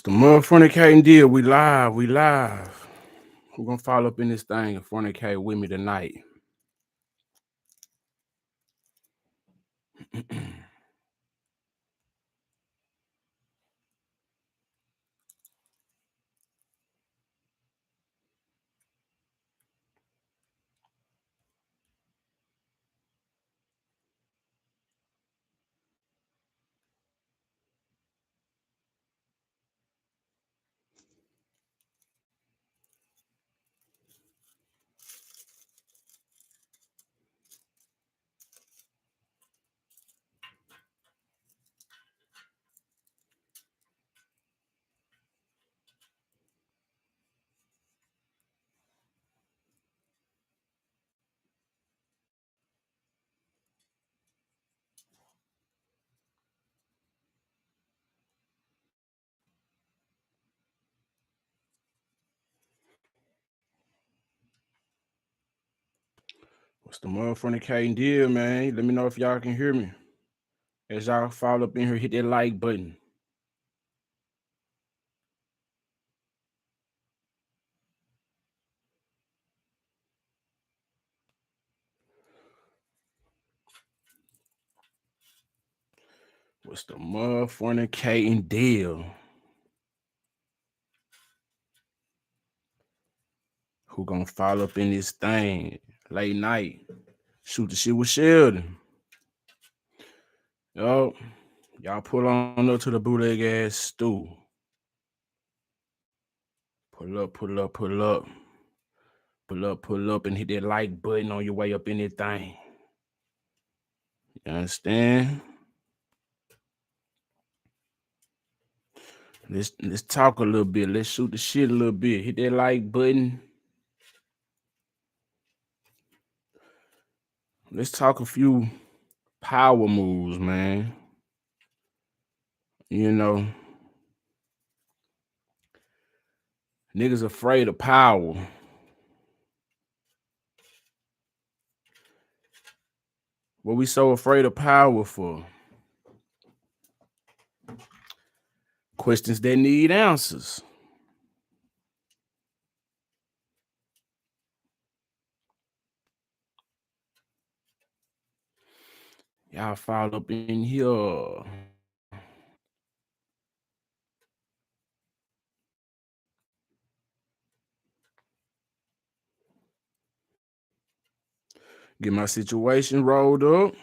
The motherfucking deal. We live. We live. Who gonna follow up in this thing and fornicate with me tonight? What's the motherfucking deal, man? Let me know if y'all can hear me. As y'all follow up in here, hit that like button. What's the motherfucking deal? Who gonna follow up in this thing? Late night. Shoot the shit with Sheldon. Yo, y'all pull on up to the bootleg ass stew. Pull up, pull up, pull up. Pull up, and hit that like button on your way up in this thing. You understand? Let's talk a little bit. Let's shoot the shit a little bit. Hit that like button. Let's talk a few power moves, man. You know, niggas afraid of power. What we so afraid of power for? Questions that need answers. Y'all follow up in here. Get my situation rolled up.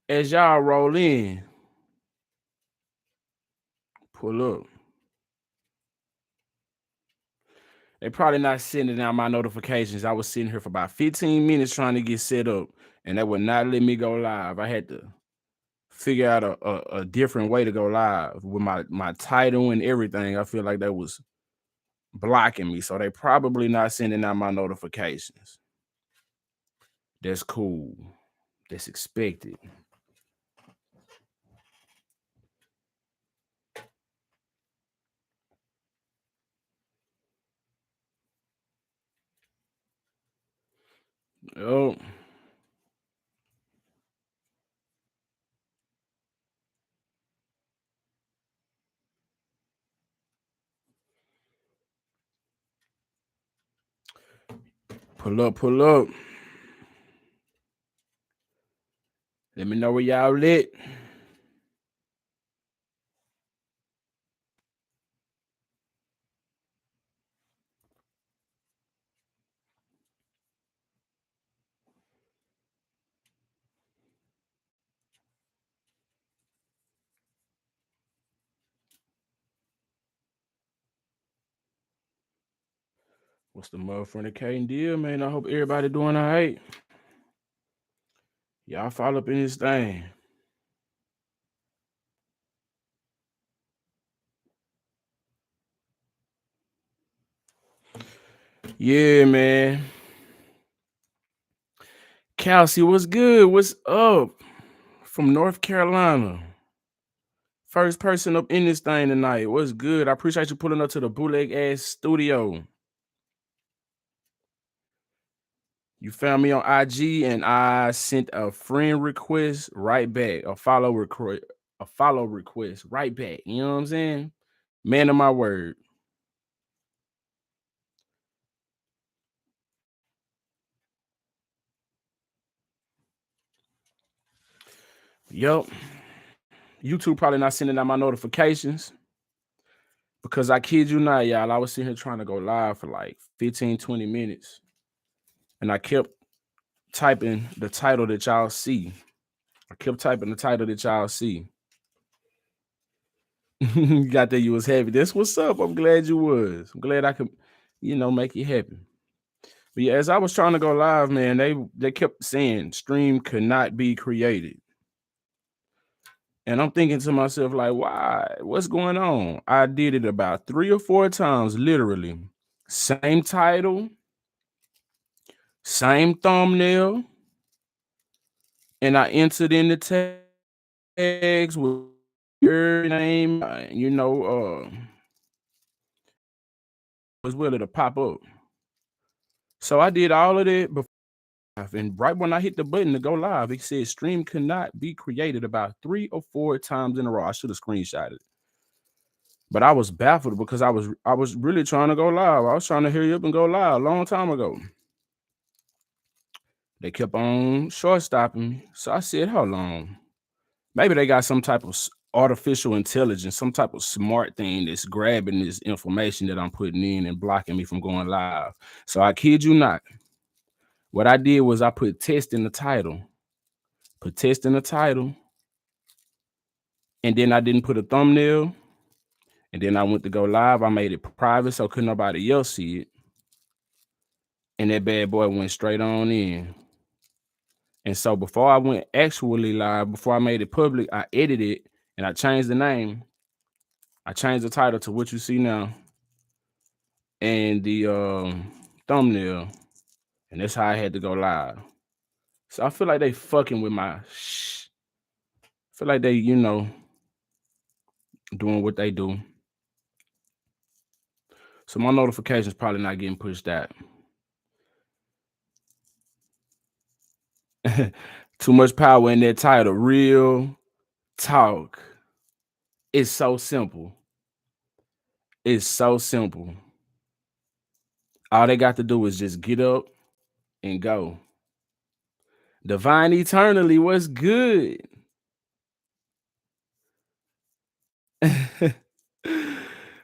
As y'all roll in, pull up. They probably not sending out my notifications. I was sitting here for about 15 minutes trying to get set up, and they would not let me go live. I had to figure out a different way to go live with my title and everything. I feel like that was blocking me, so they probably not sending out my notifications. That's cool. That's expected. Oh, pull up, pull up. Let me know where y'all lit. What's the motherfucking deal, man? I hope everybody doing all right. Y'all follow up in this thing. Yeah, man. Kelsey, what's good? What's up? From North Carolina. First person up in this thing tonight. What's good? I appreciate you pulling up to the bootleg ass studio. You found me on IG and I sent a friend request right back, a follow a follow request right back. You know what I'm saying? Man of my word. Yup. YouTube probably not sending out my notifications because I kid you not, y'all. I was sitting here trying to go live for like 15, 20 minutes. And I kept typing the title that y'all see. I kept typing the title that y'all see. You got that you was happy. That's what's up. I'm glad you was. I'm glad I could, make you happy. But yeah, as I was trying to go live, man, they kept saying stream could not be created. And I'm thinking to myself, like, why? What's going on? I did it about 3 or 4 times, literally. Same title, same thumbnail, and I entered in the tags with your name, as well it'll pop up. So I did all of that before, and right when I hit the button to go live, it said stream cannot be created about 3 or 4 times in a row. I should have screenshotted it. But I was baffled because I was really trying to go live. I was trying to hurry up and go live a long time ago. They kept on short stopping me. So I said, hold on. Maybe they got some type of artificial intelligence, some type of smart thing that's grabbing this information that I'm putting in and blocking me from going live. So I kid you not. What I did was I put test in the title. Put test in the title. And then I didn't put a thumbnail. And then I went to go live. I made it private so couldn't nobody else see it. And that bad boy went straight on in. And so before I went actually live, before I made it public, I edited it and I changed the name. I changed the title to what you see now and the thumbnail. And that's how I had to go live. So I feel like they fucking with my I feel like they, doing what they do. So my notifications probably not getting pushed out. Too much power in that title. Real talk. It's so simple. It's so simple. All they got to do is just get up and go. Divine Eternally, what's good?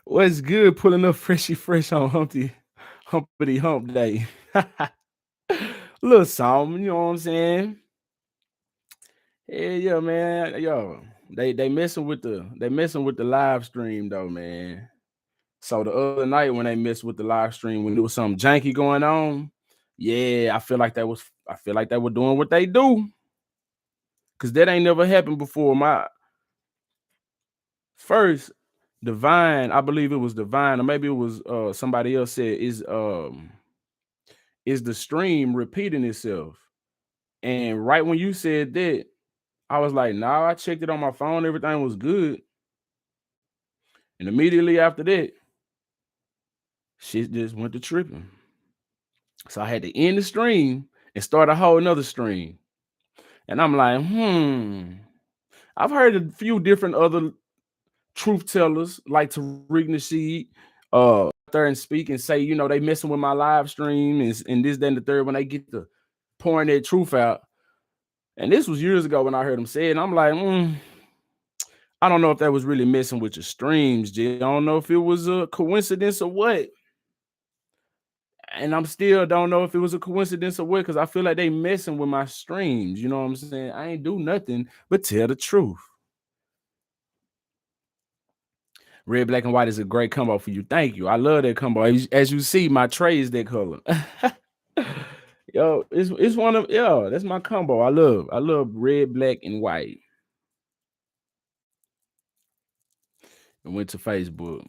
What's good? Pulling up fresh on Humpity Hump Day. Little song, you know what I'm saying? Yeah, man. Yo, they messing with the live stream though, man. So the other night when they messed with the live stream, when there was something janky going on, yeah, I feel like they were doing what they do. Cause that ain't never happened before. My first Divine, I believe it was Divine, or maybe it was somebody else said is the stream repeating itself. And right when you said that, I was like, nah, I checked it on my phone, everything was good. And immediately after that, shit just went to tripping. So I had to end the stream and start a whole nother stream. And I'm like, I've heard a few different other truth tellers like Tariq Nasheed there and speak and say, they messing with my live stream and this, then the third when they get to pouring their truth out. And this was years ago when I heard them say it. And I'm like, I don't know if that was really messing with your streams, G. I don't know if it was a coincidence or what. And I'm still don't know if it was a coincidence or what, because I feel like they messing with my streams. You know what I'm saying? I ain't do nothing but tell the truth. Red, black, and white is a great combo for you. Thank you. I love that combo. As you see, my tray is that color. Yo, it's one of that's my combo. I love red, black, and white. I went to Facebook.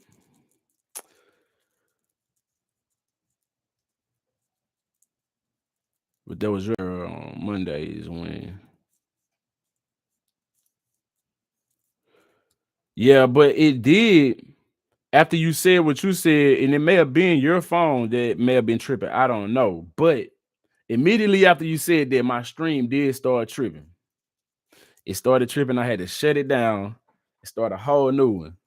But that was your on Mondays when. Yeah, but it did after you said what you said, and it may have been your phone that may have been tripping. I don't know. But immediately after you said that, my stream did start tripping. It started tripping. I had to shut it down and start a whole new one.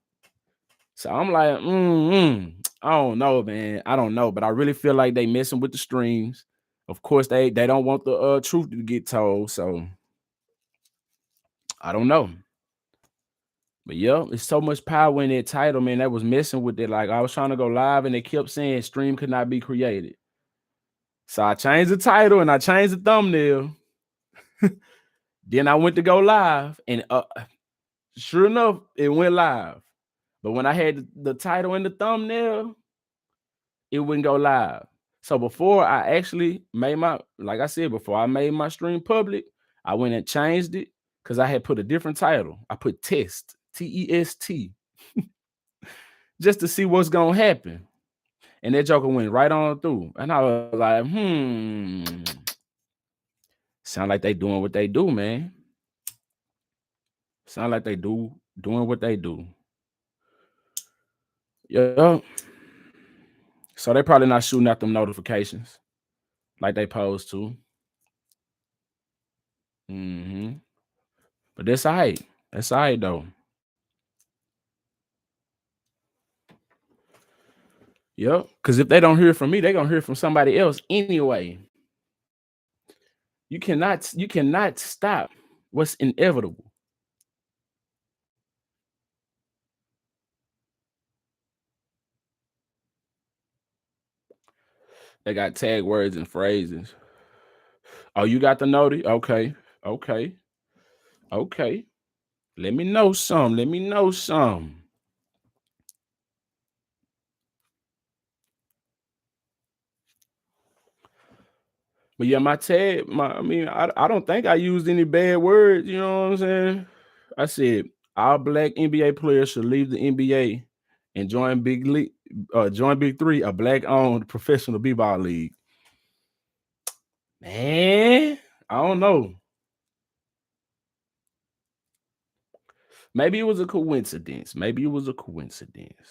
So I'm like, I don't know, man. I don't know, but I really feel like they messing with the streams. Of course, they don't want the truth to get told. So I don't know. But yeah, it's so much power in that title, man. That was messing with it. Like I was trying to go live and they kept saying stream could not be created. So I changed the title and I changed the thumbnail. Then I went to go live and sure enough, it went live. But when I had the title and the thumbnail, it wouldn't go live. So before I actually made like I said, before I made my stream public, I went and changed it because I had put a different title. I put test, T-E-S-T, just to see what's gonna happen. And that joker went right on through. And I was like, sound like they doing what they do, man. Sound like they doing what they do. Yeah. So they probably not shooting out them notifications like they supposed to. But that's all right. That's all right, though. Yep. Because if they don't hear from me, they're gonna hear from somebody else anyway. You cannot stop what's inevitable. They got tag words and phrases. Oh, you got the noti? Okay. Okay. Okay. Let me know some. Let me know some. But yeah, my tag, I don't think I used any bad words. You know what I'm saying? I said all black NBA players should leave the NBA and join join Big Three, a black-owned professional b-ball league. Man, I don't know. Maybe it was a coincidence. Maybe it was a coincidence.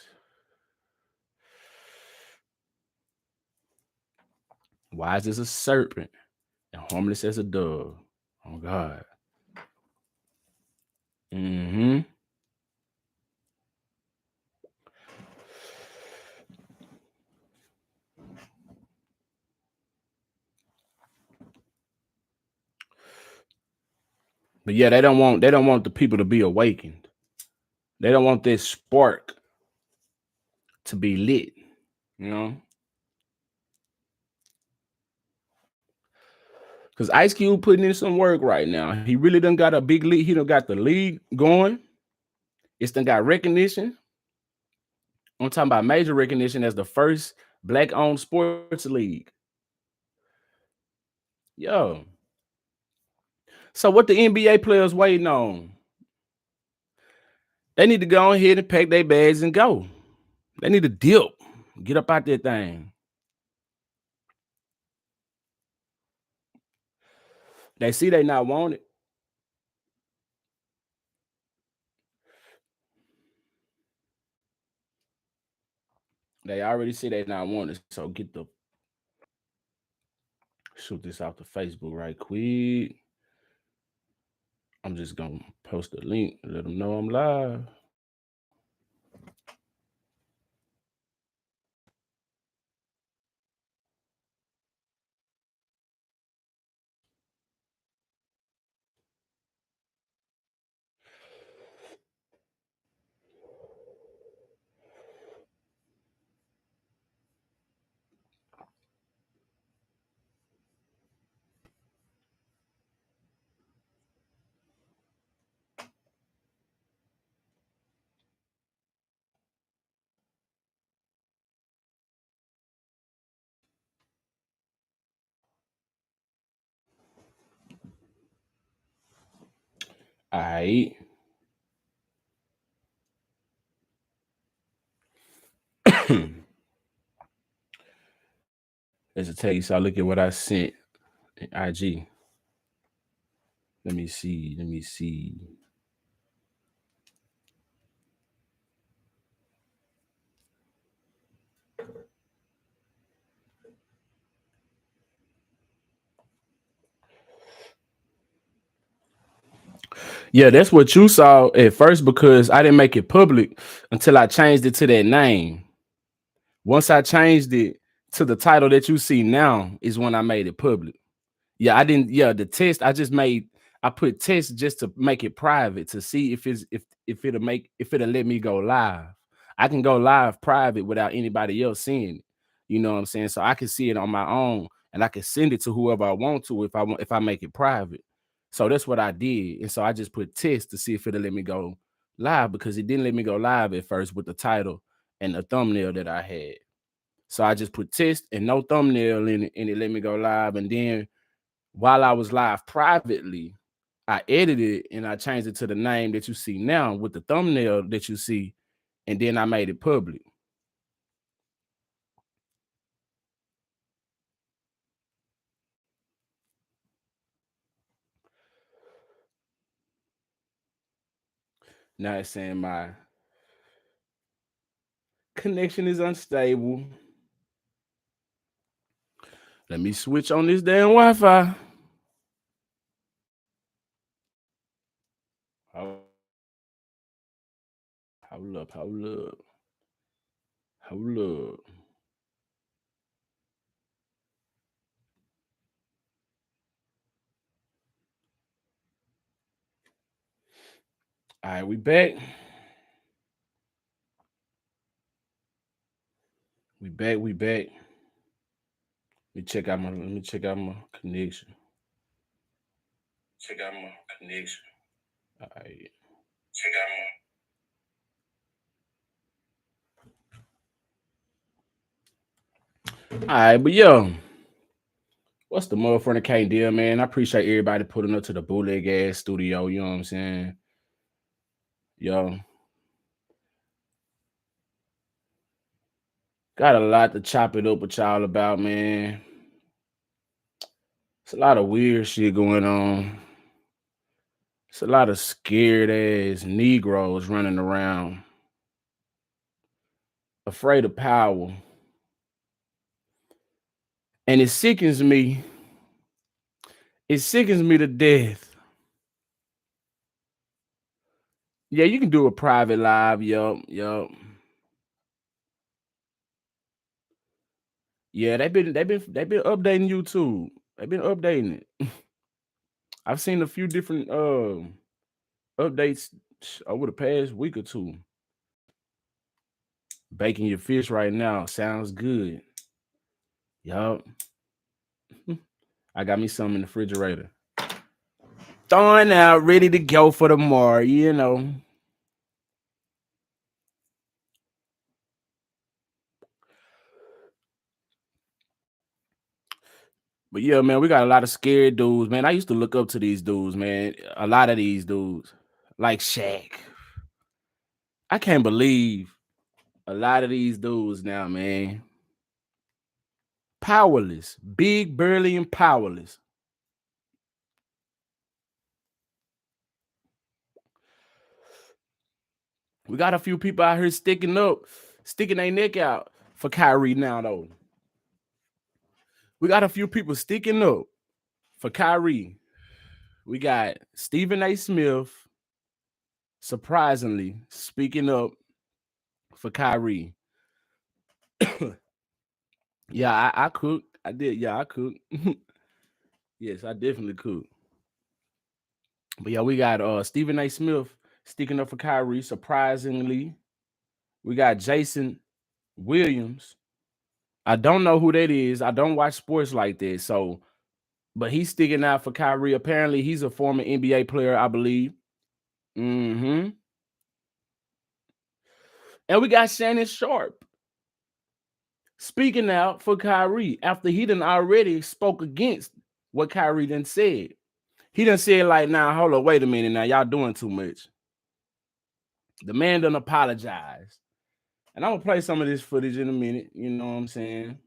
Wise as a serpent and harmless as a dove. Oh God. Mm-hmm. But yeah, they don't want the people to be awakened. They don't want this spark to be lit, you know? Because Ice Cube putting in some work right now. He really done got a big league. He done got the league going. It's done got recognition. I'm talking about major recognition as the first black-owned sports league. Yo. So what the NBA players waiting on? They need to go ahead and pack their bags and go. They need to dip. Get up out that thing. They see they not wanted. They already see they not wanted. So shoot this out to Facebook right quick. I'm just gonna post a link, let them know I'm live. All right. As a tell you, so look at what I sent in IG. Let me see. Let me see. Yeah, that's what you saw at first because I didn't make it public until I changed it to that name. Once I changed it to the title that you see now is when I made it public. Yeah, I didn't. Yeah, the test I just made. I put test just to make it private to see if it'll let me go live. I can go live private without anybody else seeing it. You know what I'm saying? So I can see it on my own and I can send it to whoever I want to if I make it private. So that's what I did. And so I just put test to see if it'll let me go live because it didn't let me go live at first with the title and the thumbnail that I had. So I just put test and no thumbnail in it, and it let me go live. And then while I was live privately, I edited it and I changed it to the name that you see now with the thumbnail that you see, and then I made it public. Now it's saying my connection is unstable. Let me switch on this damn Wi-Fi. Hold hold up, hold up, hold up. All right, we back. We back. We back. Let me check out my connection. Check out my connection. All right. Check out my All right, but yo, what's the motherfucker can't deal, man? I appreciate everybody putting up to the bootleg ass studio. You know what I'm saying? Yo, got a lot to chop it up with y'all about, man. It's a lot of weird shit going on. It's a lot of scared ass Negroes running around, afraid of power. And it sickens me. It sickens me to death. Yeah, you can do a private live. Yup, yup. Yeah, they've been updating YouTube. They've been updating it. I've seen a few different updates over the past week or two. Baking your fish right now sounds good. Yup. I got me some in the refrigerator. Thawing out, ready to go for tomorrow, you know. But yeah, man, we got a lot of scared dudes, man. I used to look up to these dudes, man. A lot of these dudes, like Shaq. I can't believe a lot of these dudes now, man. Powerless, big, burly, and powerless. We got a few people out here sticking up, sticking their neck out for Kyrie now, though. We got a few people sticking up for Kyrie. We got Stephen A. Smith, surprisingly, speaking up for Kyrie. Yeah, I cook. I did. Yeah, I cook. Yes, I definitely cook. But yeah, we got Stephen A. Smith sticking up for Kyrie, surprisingly. We got Jason Williams. I don't know who that is. I don't watch sports like that. So, but he's sticking out for Kyrie. Apparently, he's a former NBA player, I believe. Hmm. And we got Shannon Sharp speaking out for Kyrie after he done already spoke against what Kyrie done said. He done said like, "Now, hold on, wait a minute. Now, y'all doing too much." The man done apologized. And I'm gonna play some of this footage in a minute. You know what I'm saying?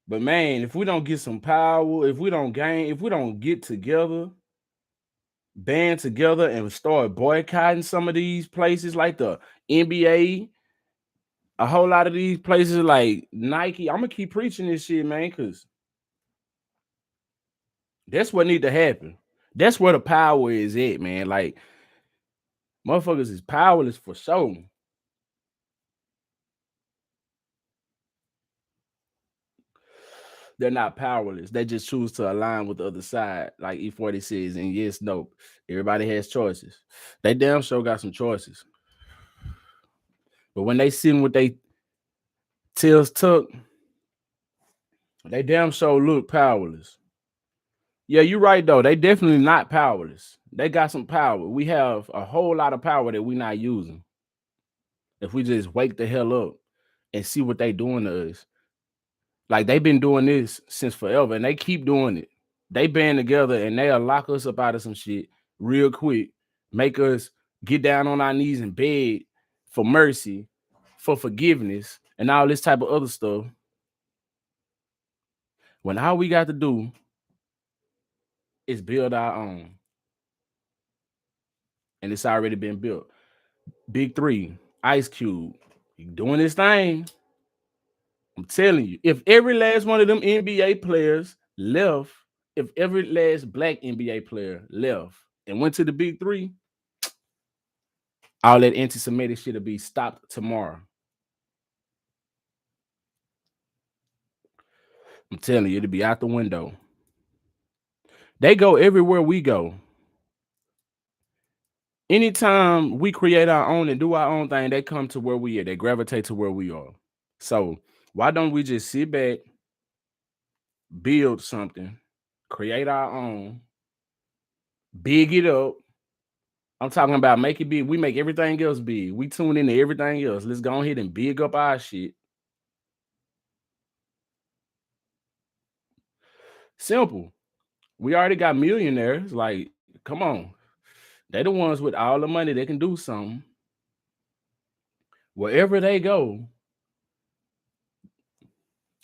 But man, if we don't get some power, if we don't get together, band together, and start boycotting some of these places like the NBA, a whole lot of these places like Nike, I'm gonna keep preaching this shit, man, because that's what need to happen. That's where the power is at, man. Like motherfuckers is powerless for sure. They're not powerless. They just choose to align with the other side, like E40 says. And yes, no, everybody has choices. They damn sure got some choices. But when they sitting with they tails tucked, they damn sure look powerless. Yeah, you're right though. They definitely not powerless. They got some power. We have a whole lot of power that we're not using. If we just wake the hell up and see what they doing to us. Like they've been doing this since forever and they keep doing it. They band together and they'll lock us up out of some shit real quick, make us get down on our knees and beg for mercy, for forgiveness, and all this type of other stuff. When all we got to do is build our own, and it's already been built. Big Three, Ice Cube, he doing his thing. I'm telling you, if every last one of them NBA players left, if every last black NBA player left and went to the Big Three, all that anti-Semitic shit will be stopped tomorrow. I'm telling you, it'll be out the window. They go everywhere we go. Anytime we create our own and do our own thing, they come to where we are. They gravitate to where we are. So why don't we just sit back, build something, create our own, big it up? I'm talking about make it big. We make everything else big. We tune into everything else. Let's go ahead and big up our shit. Simple. We already got millionaires. Like, come on. They the ones with all the money that can do something. Wherever they go,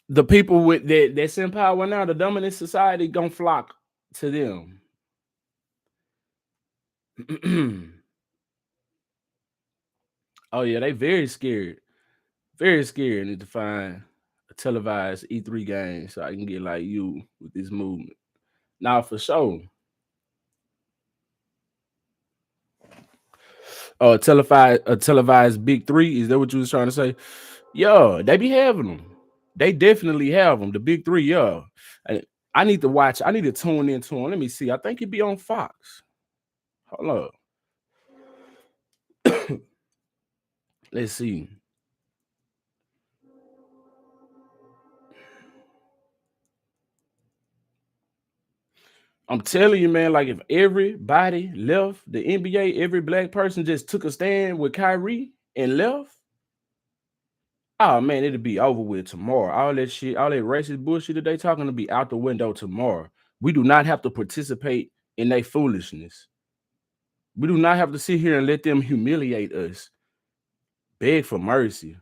the people with that's in power now, the dominant society, gonna flock to them. Oh yeah, they very scared. Very scared. Need to find a televised E3 game so I can get like you with this movement. Now for sure. Oh, a televised big three. Is that what you was trying to say? Yeah, they be having them. They definitely have them. The big three, yeah. I, I need to watch. I need to tune into them. Let me see. I think it'd be on Fox. Hold up. Let's see. I'm telling you, man, like if everybody left the NBA, every black person just took a stand with Kyrie and left, oh man, it'll be over with tomorrow. All that shit, all that racist bullshit that they talking to be out the window tomorrow. We do not have to participate in their foolishness. We do not have to sit here and let them humiliate us. Beg for mercy.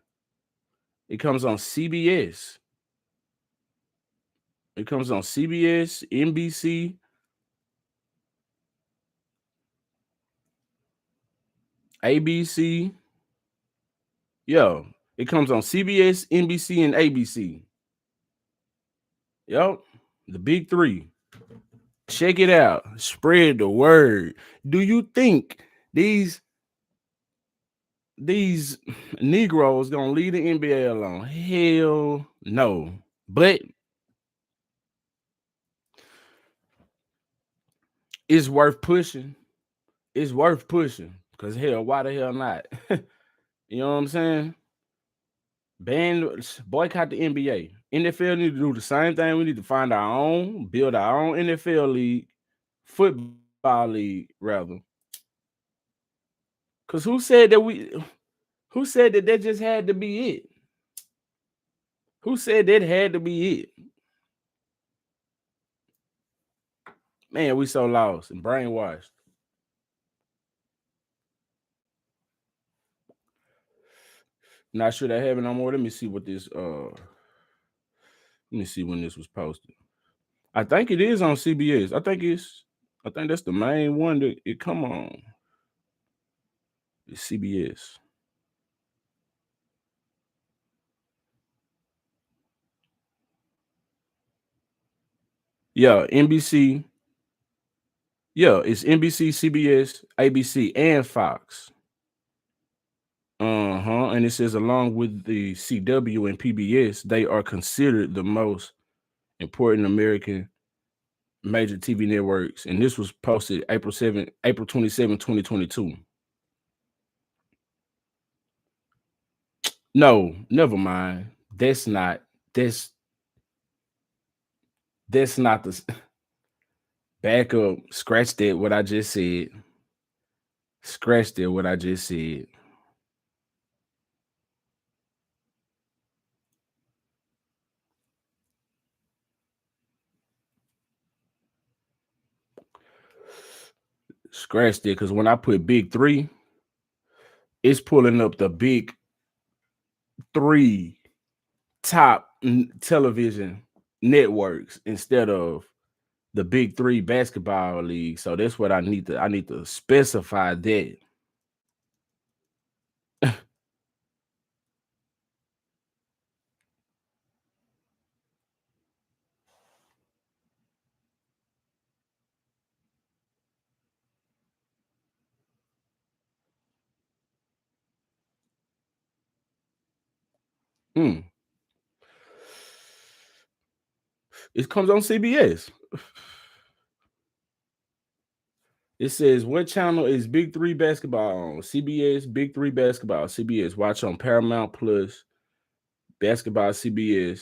It comes on CBS. It comes on CBS, NBC, ABC. Yo, it comes on CBS, NBC, and ABC. Yep, the big three. Check it out. Spread the word. Do you think these these Negroes gonna leave the NBA alone? Hell no. But it's worth pushing. It's worth pushing. Cause hell, why the hell not? You know what I'm saying? Ban boycott the NBA. NFL need to do the same thing. We need to find our own, build our own NFL league, football league, rather. Cause who said that just had to be it? Who said that had to be it? Man, we so lost and brainwashed. Not sure they have it no more. Let me see what this let me see when this was posted. I think it is on CBS. I think that's the main one that it come on. It's CBS. Yeah, NBC, Yeah, it's NBC, CBS, ABC, and Fox. And it says along with the CW and PBS, they are considered the most important American major TV networks. And this was posted April 27, 2022. No, never mind. That's that's not the back up. Scratch that what I just said. Scratch that what I just said. Scratch that because when I put big three, it's pulling up the big three top television networks instead of the big three basketball league. So that's what I need to specify that. Hmm. It comes on CBS. It says what channel is Big Three basketball on? CBS, Big Three basketball, CBS. Watch on Paramount Plus, basketball CBS.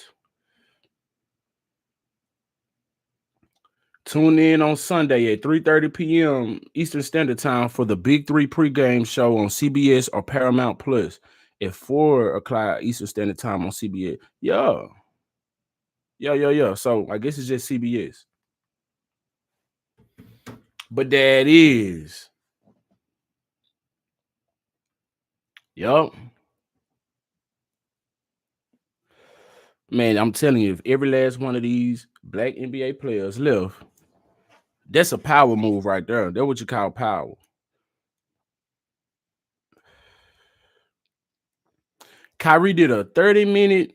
Tune in on Sunday at 3:30 p.m. Eastern Standard Time for the Big Three pregame show on CBS or Paramount Plus at 4 o'clock Eastern Standard Time on CBS. Yeah. So I guess it's just CBS. But that is. Yup. Man, I'm telling you, if every last one of these black NBA players left, that's a power move right there. That's what you call power. Kyrie did a 30-minute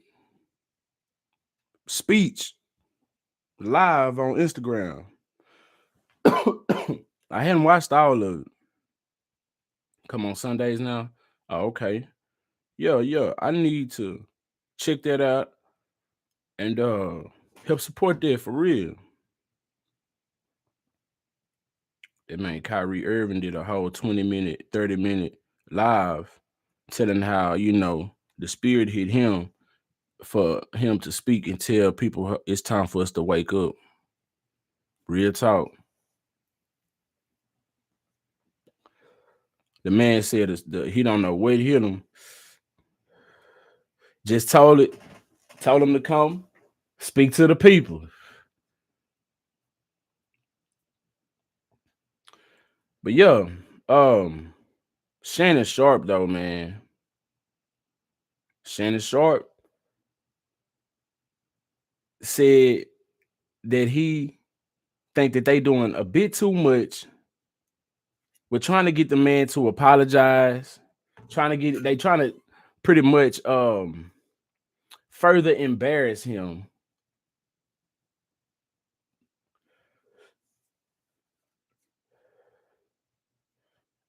speech live on Instagram. I hadn't watched all of it. Come on Sundays now. Oh, okay. Yeah. I need to check that out and help support that for real. That man Kyrie Irving did a whole 20-minute, 30-minute live telling how, the spirit hit him for him to speak and tell people it's time for us to wake up. Real talk. The man said he don't know what hit him. Just told him to come speak to the people. But yeah, Shannon Sharp though, man. Shannon Sharp said that he think that they doing a bit too much. We're trying to get the man to apologize. Trying to pretty much further embarrass him.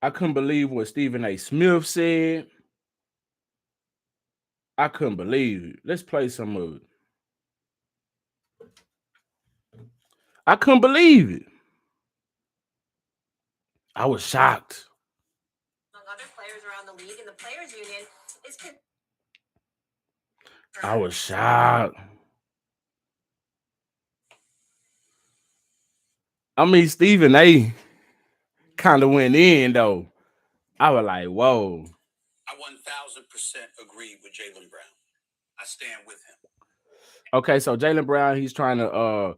I couldn't believe what Stephen A. Smith said. I couldn't believe it. Let's play some of it. I couldn't believe it. I was shocked. Among other players around the league, and the players union is. I was shocked. I mean, Stephen A. kind of went in though. I was like, whoa. I 1000% agree with Jaylen Brown. I stand with him. Okay, so Jaylen Brown, he's trying to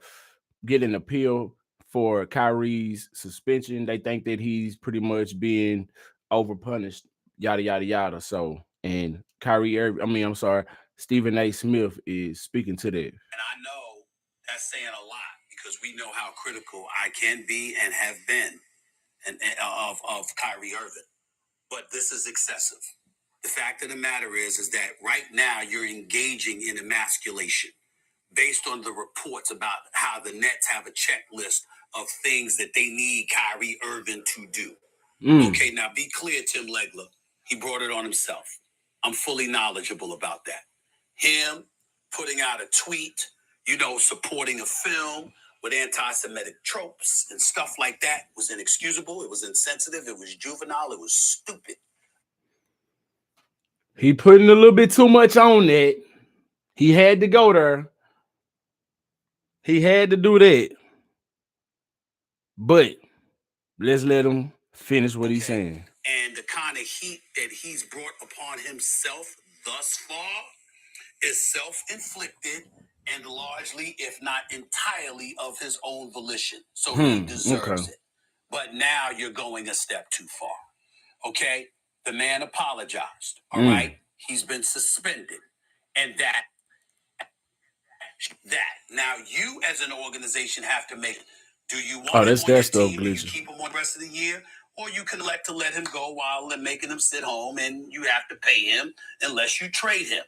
get an appeal for Kyrie's suspension. They think that he's pretty much being overpunished, yada yada yada. So, and Stephen A. Smith is speaking to that. And I know that's saying a lot because we know how critical I can be and have been of Kyrie Irving. But this is excessive. The fact of the matter is that right now you're engaging in emasculation based on the reports about how the Nets have a checklist of things that they need Kyrie Irving to do. Okay, now be clear, Tim Legler. He brought it on himself. I'm fully knowledgeable about that. Him putting out a tweet, supporting a film with anti-Semitic tropes and stuff like that was inexcusable. It was insensitive. It was juvenile. It was stupid. He putting a little bit too much on that. He had to go there. He had to do that. But let's let him finish what he's saying. And the kind of heat that he's brought upon himself thus far is self-inflicted and largely, if not entirely, of his own volition. So he deserves it. But now you're going a step too far. Okay? The man apologized. All right? He's been suspended. And that. Now you as an organization have to make, do you want him on your team and you keep him on the rest of the year? Or you can elect to let him go while they're making him sit home and you have to pay him unless you trade him.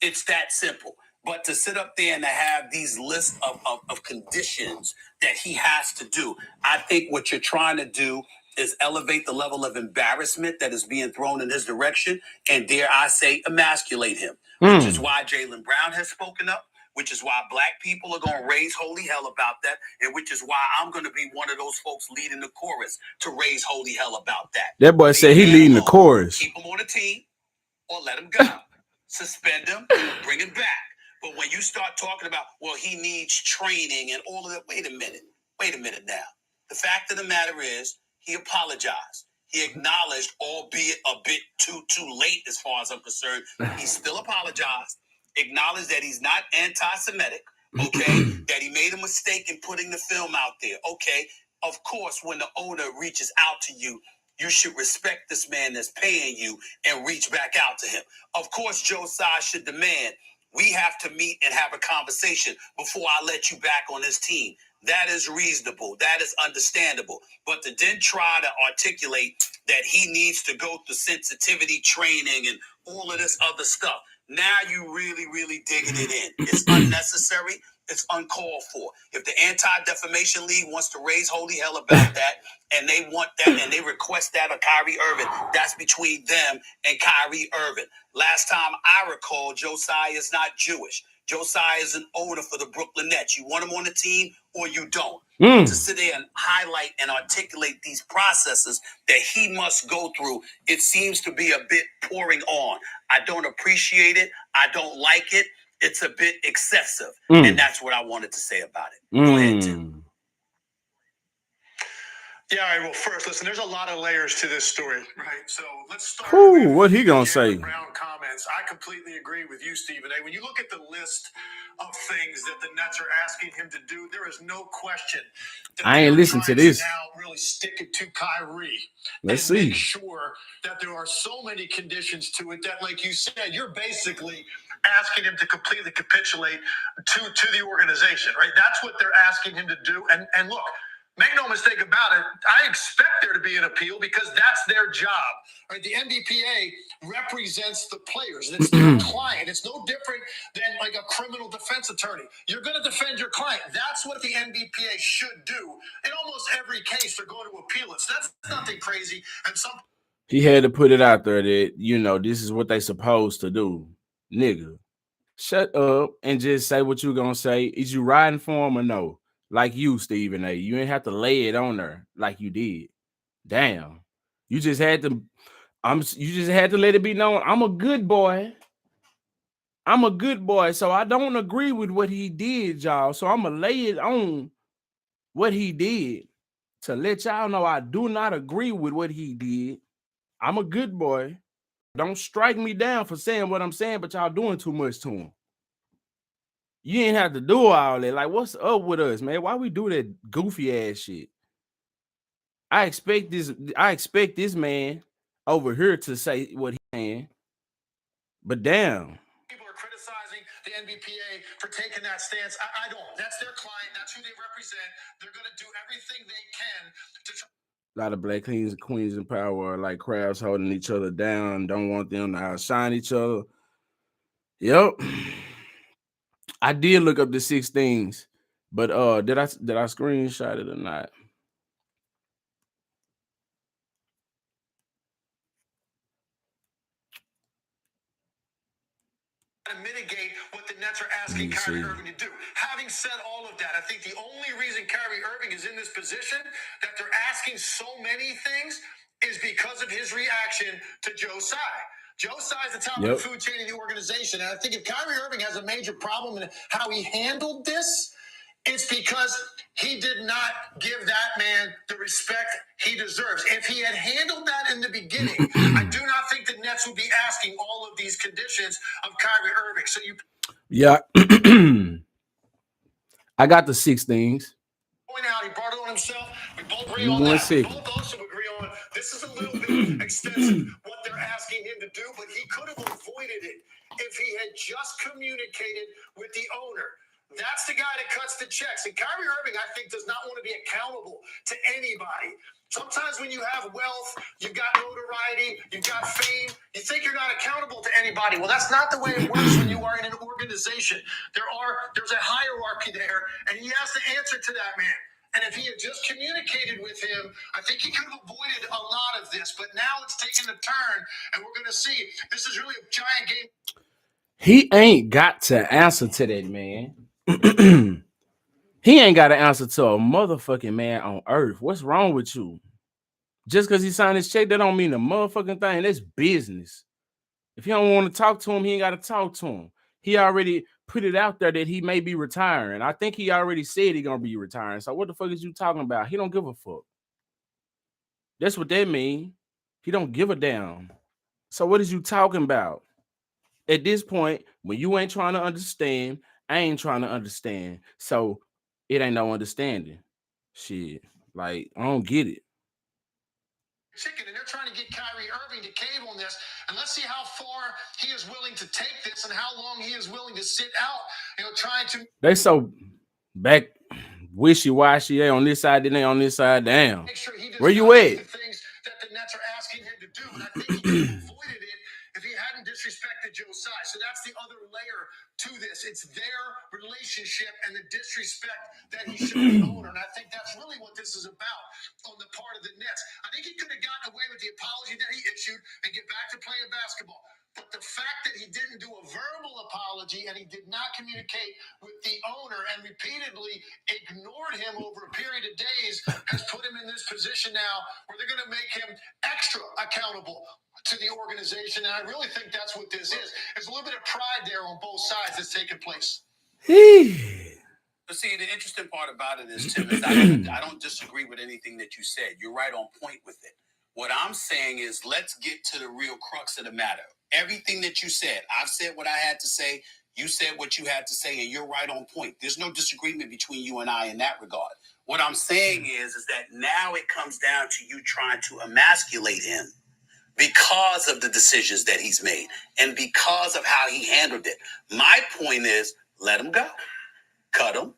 It's that simple. But to sit up there and to have these lists of conditions that he has to do, I think what you're trying to do is elevate the level of embarrassment that is being thrown in his direction and, dare I say, emasculate him, which is why Jaylen Brown has spoken up, which is why black people are going to raise holy hell about that, and which is why I'm going to be one of those folks leading the chorus to raise holy hell about that. That boy said he leading the chorus. Keep him on the team or let him go. Suspend him, bring him back. But when you start talking about, well, he needs training and all of that, wait a minute now. The fact of the matter is, he apologized. He acknowledged, albeit a bit too late as far as I'm concerned, he still apologized, acknowledged that he's not anti-Semitic, okay, that he made a mistake in putting the film out there, okay. Of course, when the owner reaches out to you, you should respect this man that's paying you and reach back out to him. Of course, Joe Tsai should demand, we have to meet and have a conversation before I let you back on this team. That is reasonable. That is understandable. But to then try to articulate that he needs to go through sensitivity training and all of this other stuff, now you really, really digging it in. It's unnecessary. It's uncalled for. If the Anti-Defamation League wants to raise holy hell about that, and they want that, and they request that of Kyrie Irving, that's between them and Kyrie Irving. Last time I recall, Josiah is not Jewish. Josiah is an owner for the Brooklyn Nets. You want him on the team or you don't. But to sit there and highlight and articulate these processes that he must go through, it seems to be a bit pouring on. I don't appreciate it. I don't like it. It's a bit excessive. And that's what I wanted to say about it. Go ahead, Tim. Yeah, all right. Well, first, listen, there's a lot of layers to this story, right? So let's start with what he gonna say. Brown comments. I completely agree with you, Stephen A. When you look at the list of things that the Nets are asking him to do, there is no question that I ain't listened to this. Now really stick it to Kyrie. Let's see. Make sure that there are so many conditions to it that, like you said, you're basically asking him to completely capitulate to the organization, right? That's what they're asking him to do. And look, make no mistake about it, I expect there to be an appeal because that's their job. Right? The NBPA represents the players. It's their client. It's no different than like a criminal defense attorney. You're going to defend your client. That's what the NBPA should do. In almost every case, they're going to appeal it. So that's nothing crazy. And he had to put it out there that, this is what they supposed to do. Nigga, shut up and just say what you going to say. Is you riding for him or no? Like you, Stephen A. You ain't have to lay it on there like you did. Damn. You just had to let it be known. I'm a good boy. So I don't agree with what he did, y'all. So I'm gonna lay it on what he did to let y'all know I do not agree with what he did. I'm a good boy. Don't strike me down for saying what I'm saying, but y'all doing too much to him. You ain't have to do all that. Like, what's up with us, man? Why we do that goofy ass shit? I expect this man over here to say what he's saying. But damn. People are criticizing the NBPA for taking that stance. I don't. That's their client. That's who they represent. They're going to do everything they can to try. A lot of black queens in power are like crabs holding each other down, don't want them to outshine each other. Yep. I did look up the 6 things But did I screenshot it or not? To mitigate what the Nets are asking Kyrie Irving to do. Having said all of that, I think the only reason Kyrie Irving is in this position that they're asking so many things is because of his reaction to Joe Tsai. Joe Tsai is the top of the food chain in the organization. And I think if Kyrie Irving has a major problem in how he handled this, it's because he did not give that man the respect he deserves. If he had handled that in the beginning, I do not think the Nets would be asking all of these conditions of Kyrie Irving. So you, yeah, I got the 6 things. Point out he brought it on himself. We both agree on that. We both also agree on this is a little bit extensive what they're asking him to do, but he could have avoided it if he had just communicated with the owner. That's the guy that cuts the checks. And Kyrie Irving, I think, does not want to be accountable to anybody. Sometimes when you have wealth, you've got notoriety, you've got fame, you think you're not accountable to anybody. Well, that's not the way it works when you are in an organization. There's a hierarchy there, and he has to answer to that man. And if he had just communicated with him, I think he could have avoided a lot of this. But now it's taken a turn, and we're going to see. This is really a giant game. He ain't got to answer to that man. He ain't got to answer to a motherfucking man on earth. What's wrong with you? Just because he signed his check, that don't mean a motherfucking thing. That's business. If he don't want to talk to him, he ain't got to talk to him. He already put it out there that he may be retiring. I think he already said he gonna be retiring. So what the fuck is you talking about? He don't give a fuck. That's what that mean. He don't give a damn. So what is you talking about? At this point, when you ain't trying to understand, I ain't trying to understand. So it ain't no understanding. Shit. Like, I don't get it. Chicken, and they're trying to get Kyrie Irving to cave on this, and let's see how far he is willing to take this and how long he is willing to sit out, trying to. They so back wishy-washy. They on this side, then they on this side. Damn. Make sure he does where you not at? do the things that the Nets are asking him to do, and I think he could have avoided it if he hadn't disrespected Joe Tsai. So that's the other layer to this. It's their relationship and the disrespect that he showed the owner. And I think that's really what this is about on the part of the Nets. I think he could have gotten away with the apology that he issued and get back to playing basketball. But the fact that he didn't do a verbal apology and he did not communicate with the owner and repeatedly ignored him over a period of days has put him in this position now where they're going to make him extra accountable to the organization. And I really think that's what this is. There's a little bit of pride there on both sides that's taking place. But see, the interesting part about it is, Tim, is I don't disagree with anything that you said. You're right on point with it. What I'm saying is let's get to the real crux of the matter. Everything that you said, I've said what I had to say. You said what you had to say, and you're right on point. There's no disagreement between you and I in that regard. What I'm saying is that now it comes down to you trying to emasculate him because of the decisions that he's made and because of how he handled it. My point is, let him go. Cut him.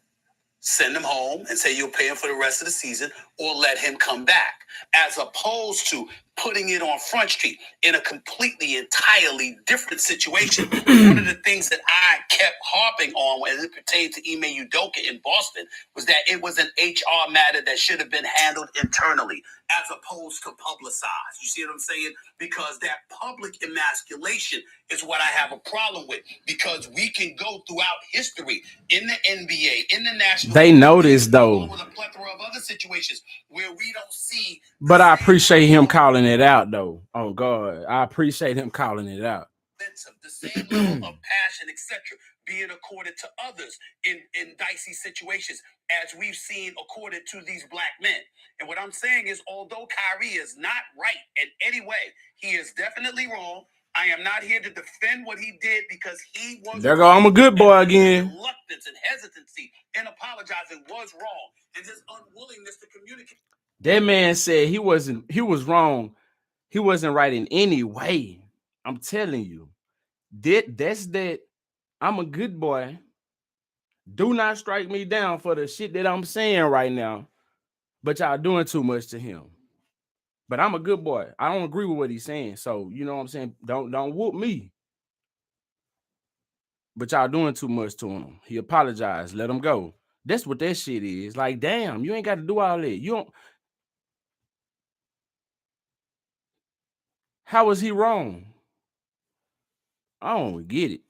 Send him home and say you'll pay him for the rest of the season, or let him come back, as opposed to putting it on Front Street in a completely, entirely different situation. One of the things that I kept harping on as it pertained to Ime Udoka in Boston was that it was an HR matter that should have been handled internally as opposed to publicized. You see what I'm saying? Because that public emasculation is what I have a problem with, because we can go throughout history in the NBA, in the national. They know this though. With a plethora of other situations where we don't see. But I appreciate him calling it out though. Oh God, I appreciate him calling it out. The same level of passion, etc., being accorded to others in dicey situations, as we've seen accorded to these black men. And what I'm saying is, although Kyrie is not right in any way, he is definitely wrong. I am not here to defend what he did, because he was. There go, I'm a good boy again. Reluctance and hesitancy in apologizing was wrong, and his unwillingness to communicate. That man said he was wrong. He wasn't right in any way. I'm telling you. That's that. I'm a good boy. Do not strike me down for the shit that I'm saying right now. But y'all doing too much to him. But I'm a good boy. I don't agree with what he's saying. So, you know what I'm saying? Don't whoop me. But y'all doing too much to him. He apologized. Let him go. That's what that shit is. Like, damn, you ain't got to do all that. You don't. How was he wrong? I don't get it.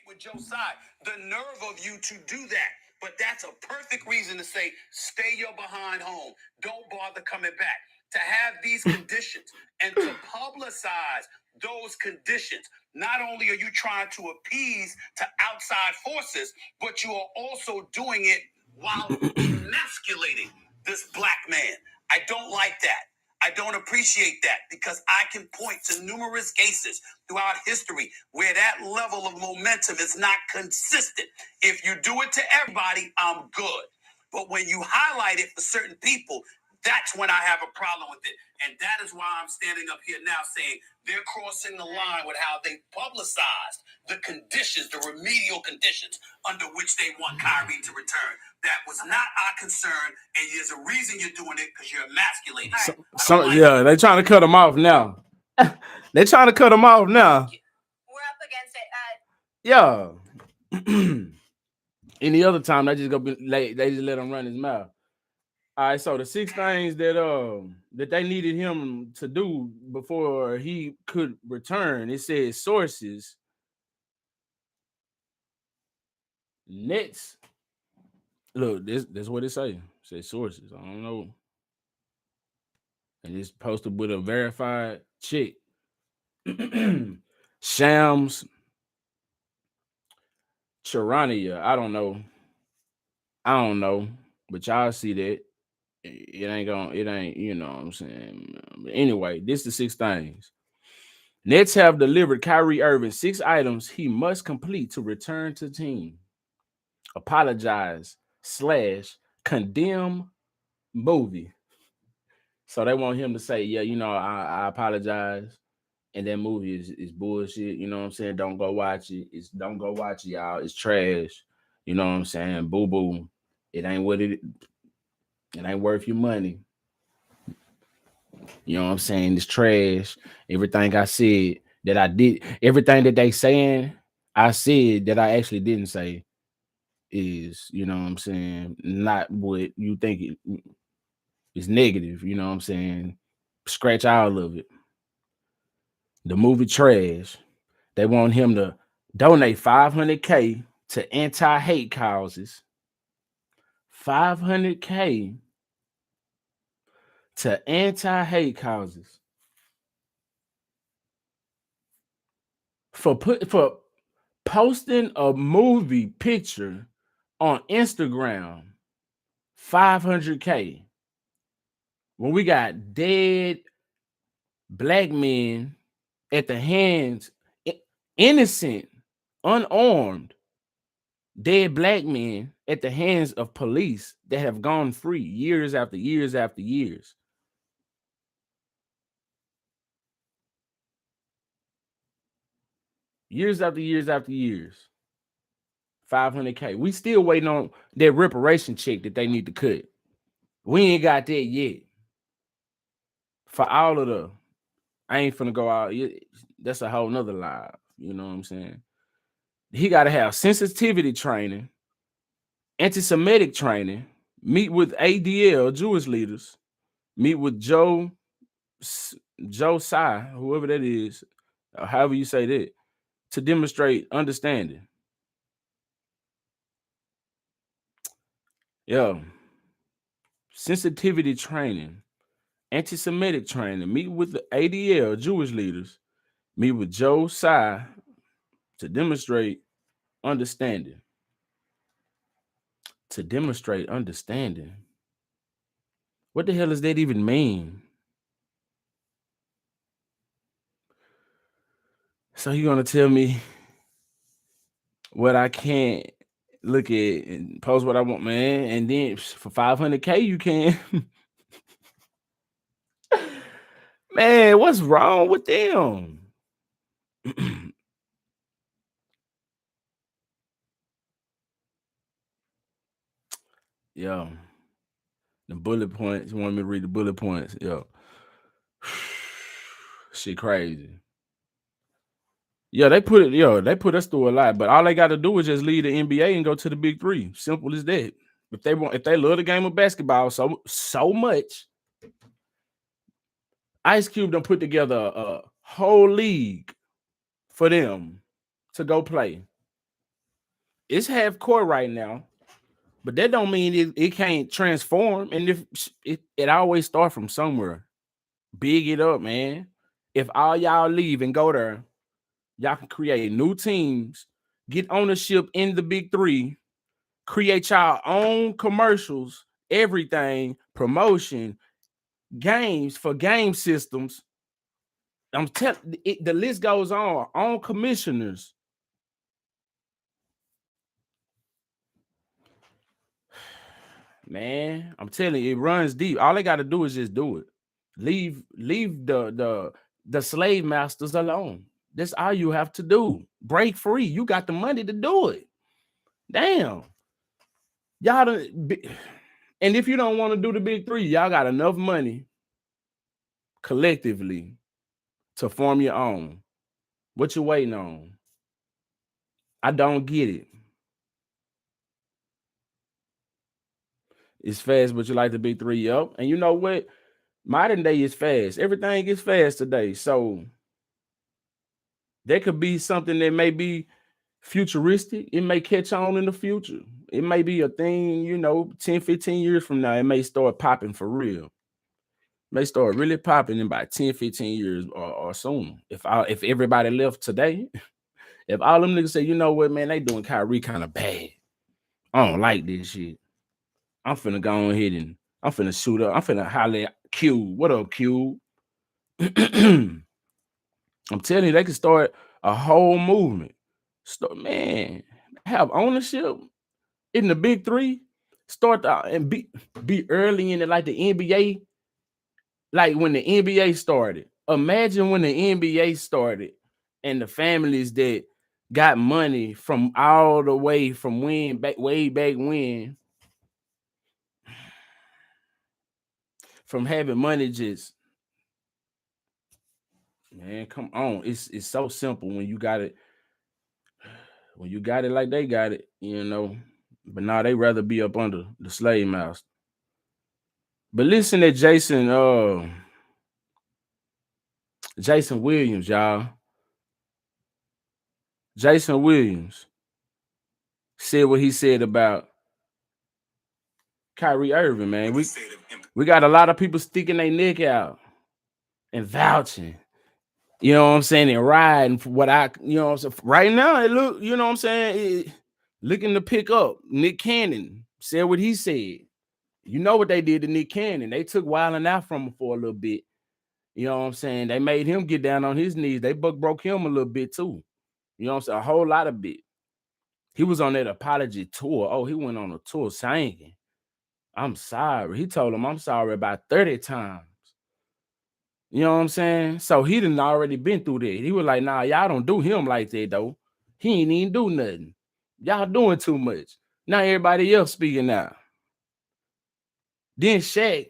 With Joe side, the nerve of you to do that. But that's a perfect reason to say, stay your behind home. Don't bother coming back. To have these conditions and to publicize those conditions, not only are you trying to appease to outside forces, but you are also doing it while emasculating this black man. I don't like that. I don't appreciate that because I can point to numerous cases throughout history where that level of momentum is not consistent. If you do it to everybody, I'm good. But when you highlight it for certain people, that's when I have a problem with it. And that is why I'm standing up here now saying they're crossing the line with how they publicized the conditions, the remedial conditions under which they want Kyrie to return. That was not our concern, and there's a reason you're doing it because you're emasculating. They're trying to cut him off now. They're trying to cut him off now. We're up against it. Yeah. Any other time, they just they just let him run his mouth. All right, so the 6 things that they needed him to do before he could return, it says sources, Nets. Look, that's what it say. It says sources. I don't know. And it's posted with a verified check. Shams Charania. I don't know. But y'all see that. It ain't, you know what I'm saying. But anyway, this is the 6 things. Nets have delivered Kyrie Irving 6 items he must complete to return to team. Apologize / condemn movie. So they want him to say, yeah, I apologize. And that movie is bullshit. You know what I'm saying? Don't go watch it. Don't go watch it, y'all. It's trash. You know what I'm saying? Boo boo. It ain't worth your money. You know what I'm saying? It's trash. Everything I said that I did, everything that they saying, I said that I actually didn't say is, you know what I'm saying, not what you think is negative. You know what I'm saying? Scratch all of it. The movie trash. They want him to donate $500K to anti-hate causes. $500K to anti-hate causes. For posting a movie picture on Instagram, $500K. When we got dead black men at the hands, innocent, unarmed, dead black men at the hands of police that have gone free years after years after years. Years after years after years. $500K. We still waiting on that reparation check that they need to cut. We ain't got that yet. For all of the, I ain't finna go out. That's a whole nother live. You know what I'm saying? He got to have sensitivity training, anti-Semitic training, meet with ADL, Jewish leaders, meet with Joe Tsai, whoever that is, or however you say that, to demonstrate understanding. Yeah. Sensitivity training, anti-Semitic training, meet with the ADL, Jewish leaders, meet with Joe Tsai to demonstrate understanding. To demonstrate understanding. What the hell does that even mean? So you're gonna tell me what I can't look at and post what I want, man, and then for $500K you can. Man, what's wrong with them? Yo, the bullet points. You want me to read the bullet points? Yo, shit crazy. Yeah, they put us through a lot, but all they got to do is just leave the NBA and go to the big three. Simple as that. If they love the game of basketball so much, Ice Cube done put together a whole league for them to go play. It's half court right now, but that don't mean it can't transform. And if it always start from somewhere. Big it up, man. If all y'all leave and go there, y'all can create new teams, get ownership in the big three, create y'all own commercials, everything, promotion, games for game systems. I'm telling the list goes on commissioners. Man, I'm telling you, it runs deep. All they got to do is just do it. Leave the slave masters alone. That's all you have to do. Break free. You got the money to do it. Damn. Y'all and if you don't want to do the big three, y'all got enough money collectively to form your own. What you waiting on? I don't get it. It's fast, but you like the big three. Yup. And you know what? Modern day is fast. Everything is fast today. So there could be something that may be futuristic. It may catch on in the future. It may be a thing, 10, 15 years from now. It may start popping for real. May start really popping in about 10, 15 years or sooner. If everybody left today, if all them niggas say, you know what, man, they doing Kyrie kind of bad. I don't like this shit. I'm finna go ahead and I'm finna shoot up. I'm finna holler at Q. What up, Q? I'm telling you, they can start a whole movement. Man, have ownership in the big three. Start and be early in it, like the NBA. Like when the NBA started. Imagine when the NBA started and the families that got money from all the way from way back when, from having money just, man, come on. It's so simple when you got it. When you got it like they got it, But now they rather be up under the slave master. But listen to Jason Williams, y'all. Jason Williams said what he said about Kyrie Irving, man. We got a lot of people sticking their neck out and vouching. You know what I'm saying? And riding for what I'm saying. Right now, it look, you know what I'm saying? Looking to pick up. Nick Cannon said what he said. You know what they did to Nick Cannon. They took Wildin' out from him for a little bit. You know what I'm saying? They made him get down on his knees. They broke him a little bit too. You know what I'm saying? A whole lot of bit. He was on that apology tour. Oh, he went on a tour singing. I'm sorry. He told him I'm sorry about 30 times. You know what I'm saying? So he done already been through that. He was like, nah, y'all don't do him like that, though. He ain't even do nothing. Y'all doing too much. Now everybody else speaking out. Then Shaq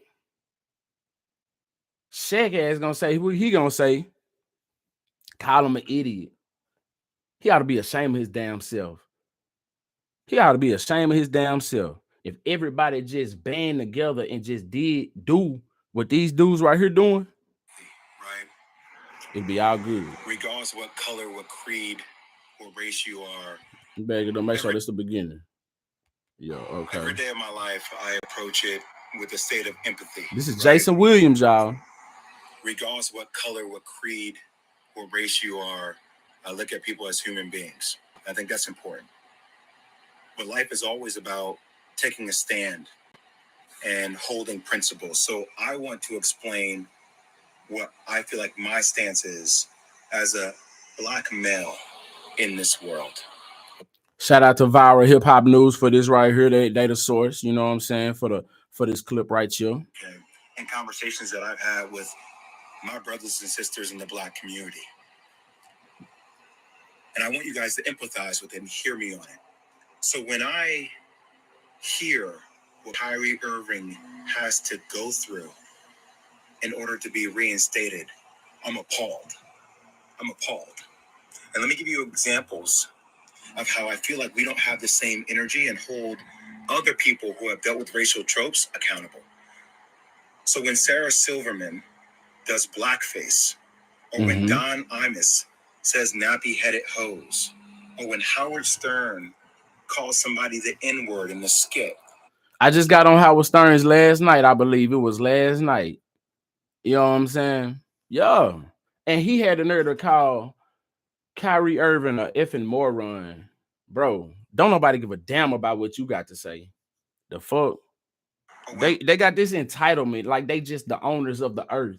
ass gonna say, who he gonna say? Call him an idiot. He ought to be ashamed of his damn self. He ought to be ashamed of his damn self. If everybody just band together and just do what these dudes right here doing, right? It'd be all good. Regardless of what color, what creed, what race you are. You better make sure this is the beginning. Yo, okay. Every day of my life, I approach it with a state of empathy. This is Jason Williams, y'all. Regardless of what color, what creed, what race you are, I look at people as human beings. I think that's important. But life is always about taking a stand and holding principles. So I want to explain what I feel like my stance is as a Black male in this world. Shout out to Viral Hip Hop News for this right here. They the source, you know what I'm saying, for this clip right here. Okay. And conversations that I've had with my brothers and sisters in the Black community. And I want you guys to empathize with it and hear me on it. So when I hear what Kyrie Irving has to go through in order to be reinstated, I'm appalled. I'm appalled. And let me give you examples of how I feel like we don't have the same energy and hold other people who have dealt with racial tropes accountable. So when Sarah Silverman does blackface, or when Don Imus says nappy-headed hose, or when Howard Stern calls somebody the N-word in the skit. I just got on Howard Stern's last night. I believe it was last night. You know what I'm saying? Yeah. And he had the nerve to call Kyrie Irving a effing moron. Bro, don't nobody give a damn about what you got to say. The fuck? They got this entitlement, like they just the owners of the earth.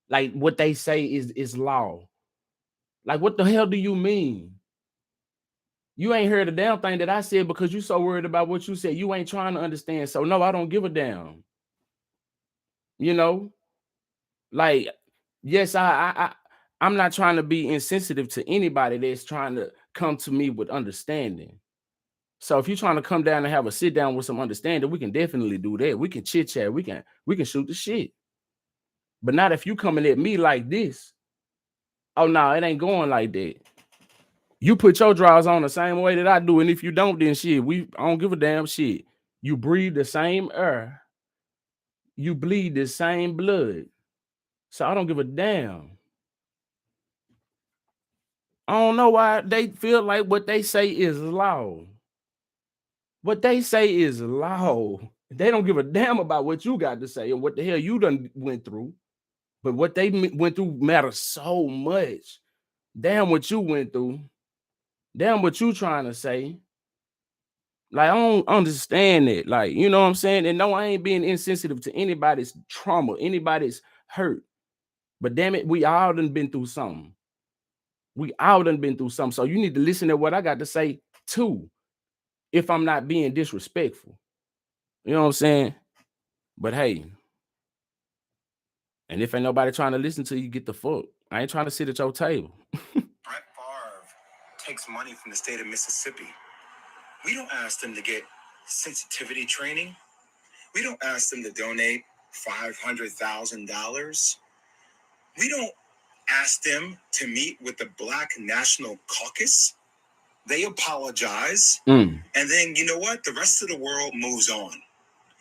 Like what they say is law. Like what the hell do you mean? You ain't heard a damn thing that I said because you so worried about what you said. You ain't trying to understand. So no, I don't give a damn. You know, like yes, I'm not trying to be insensitive to anybody that's trying to come to me with understanding. So if you're trying to come down and have a sit down with some understanding, we can definitely do that. We can chit chat. We can shoot the shit. But not if you coming at me like this. Oh no, it ain't going like that. You put your drawers on the same way that I do, and if you don't, then shit, I don't give a damn shit. You breathe the same air. You bleed the same blood. So I don't give a damn. I don't know why they feel like what they say is law. What they say is law. They don't give a damn about what you got to say or what the hell you done went through. But what they went through matters so much. Damn what you went through. Damn what you trying to say. Like, I don't understand it. Like, you know what I'm saying? And no, I ain't being insensitive to anybody's trauma, anybody's hurt. But damn it, we all done been through something. We all done been through something. So you need to listen to what I got to say too, if I'm not being disrespectful. You know what I'm saying? But hey, and if ain't nobody trying to listen to you, get the fuck. I ain't trying to sit at your table. Brett Favre takes money from the state of Mississippi. We don't ask them to get sensitivity training. We don't ask them to donate $500,000. We don't ask them to meet with the Black National Caucus. They apologize. And then, you know what? The rest of the world moves on.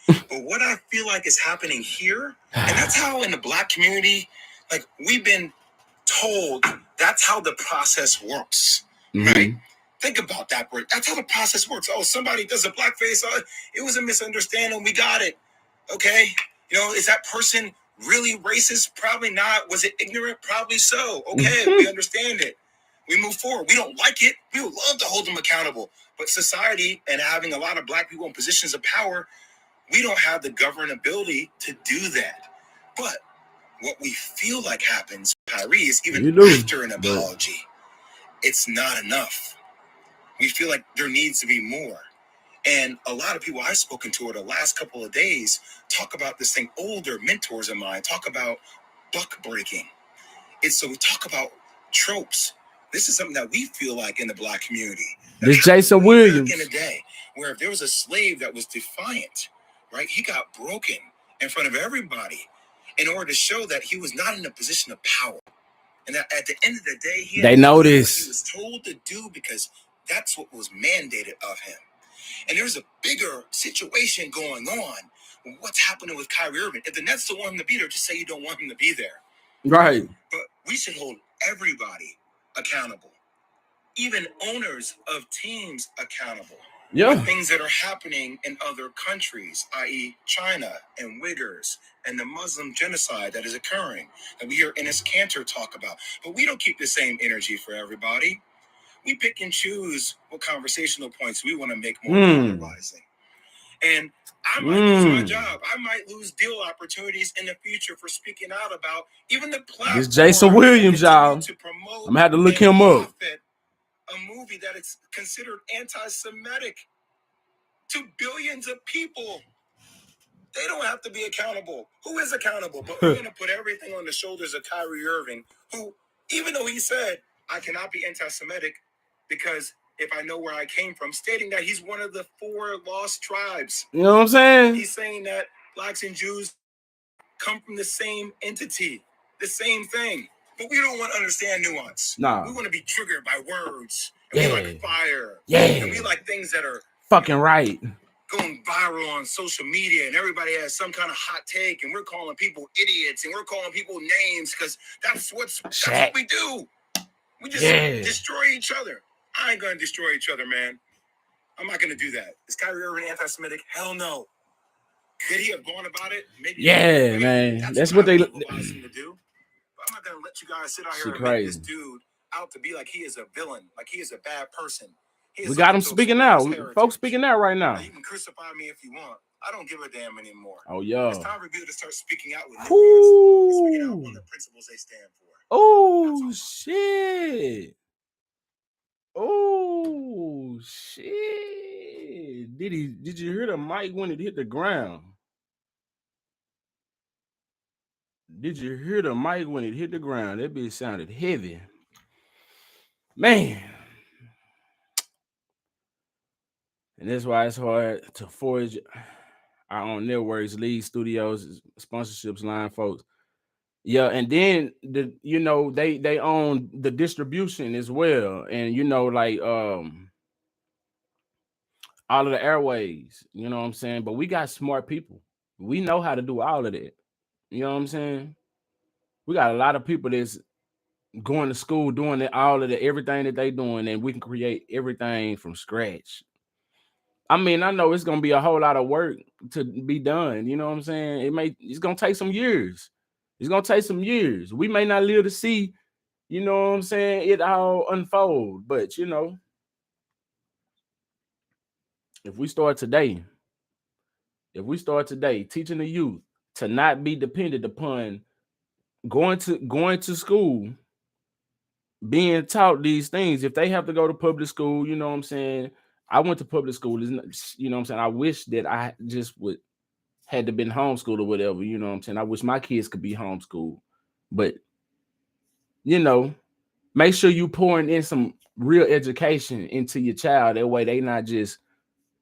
But what I feel like is happening here, and that's how in the Black community, like we've been told that's how the process works, right? Think about that, Bert. That's how the process works. Oh, somebody does a blackface. It was a misunderstanding. We got it. Okay. You know, is that person really racist? Probably not. Was it ignorant? Probably so. Okay. We understand it. We move forward. We don't like it. We would love to hold them accountable. But society and having a lot of Black people in positions of power, we don't have the governability to do that. But what we feel like happens, Kyrie, is even after an apology, it's not enough. We feel like there needs to be more. And a lot of people I've spoken to over the last couple of days talk about this thing. Older mentors of mine talk about buck breaking. So we talk about tropes. This is something that we feel like in the Black community. This Jason Williams. In a day where if there was a slave that was defiant, right, he got broken in front of everybody in order to show that he was not in a position of power. And that at the end of the day, they know he this. was told to do because that's what was mandated of him. And there's a bigger situation going on. What's happening with Kyrie Irving? If the Nets don't want him to be there, just say you don't want him to be there. Right. But we should hold everybody accountable, even owners of teams accountable. Yeah. For things that are happening in other countries, i.e. China and Uyghurs and the Muslim genocide that is occurring, that we hear Enes Kanter talk about. But we don't keep the same energy for everybody. We pick and choose what conversational points we want to make more polarizing. And I might lose my job. I might lose deal opportunities in the future for speaking out about even the platform. This Jason Williams, y'all. I'm going to have to look him up. A movie that is considered anti-Semitic to billions of people. They don't have to be accountable. Who is accountable? But we're going to put everything on the shoulders of Kyrie Irving, who, even though he said, I cannot be anti-Semitic because if I know where I came from, stating that he's one of the 4 lost tribes. You know what I'm saying? He's saying that Blacks and Jews come from the same entity, the same thing. But we don't want to understand nuance. Nah. We want to be triggered by words. And we like fire. Yeah. And we like things that are fucking right. Going viral on social media, and everybody has some kind of hot take, and we're calling people idiots, and we're calling people names because that's what we do. We just destroy each other. I ain't gonna destroy each other, man. I'm not gonna do that. Is Kyrie Irving anti-Semitic? Hell no. Could he have gone about it? Maybe. Yeah, man. That's what they advise him to do. But I'm not gonna let you guys sit out here and make this dude out to be like he is a villain, like he is a bad person. We got him speaking out. Folks speaking out right now. You can crucify me if you want. I don't give a damn anymore. Oh, yeah. It's time for people to start speaking out with speaking out on the principles they stand for. Oh, shit. Oh, shit. Did you hear the mic when it hit the ground? Did you hear the mic when it hit the ground? That bitch sounded heavy. Man. And that's why it's hard to forge our own networks, league studios, sponsorships, line folks. Yeah, and then they own the distribution as well. And like all of the airways, you know what I'm saying? But we got smart people. We know how to do all of that. You know what I'm saying? We got a lot of people that's going to school, doing all of everything that they doing, and we can create everything from scratch. I mean, I know it's gonna be a whole lot of work to be done. You know what I'm saying? It's gonna take some years. It's gonna take some years. We may not live to see, you know what I'm saying, it all unfold. But if we start today teaching the youth to not be dependent upon going to school, being taught these things. If they have to go to public school, you know what I'm saying? I went to public school, you know what I'm saying? I wish that I just had to been homeschooled or whatever, you know what I'm saying? I wish my kids could be homeschooled. But make sure you pouring in some real education into your child. That way they not just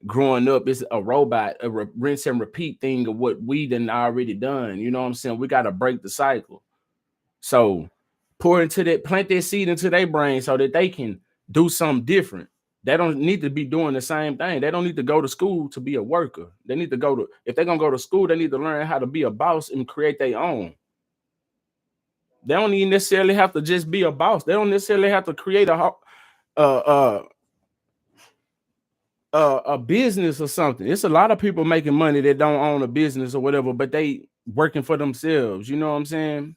growing up as a robot, a rinse and repeat thing of what we done already done. You know what I'm saying? We got to break the cycle. So plant that seed into their brain so that they can do something different. They don't need to be doing the same thing. They don't need to go to school to be a worker. They need to if they're going to go to school, they need to learn how to be a boss and create their own. They don't even necessarily have to just be a boss. They don't necessarily have to create a business or something. It's a lot of people making money that don't own a business or whatever, but they working for themselves. You know what I'm saying?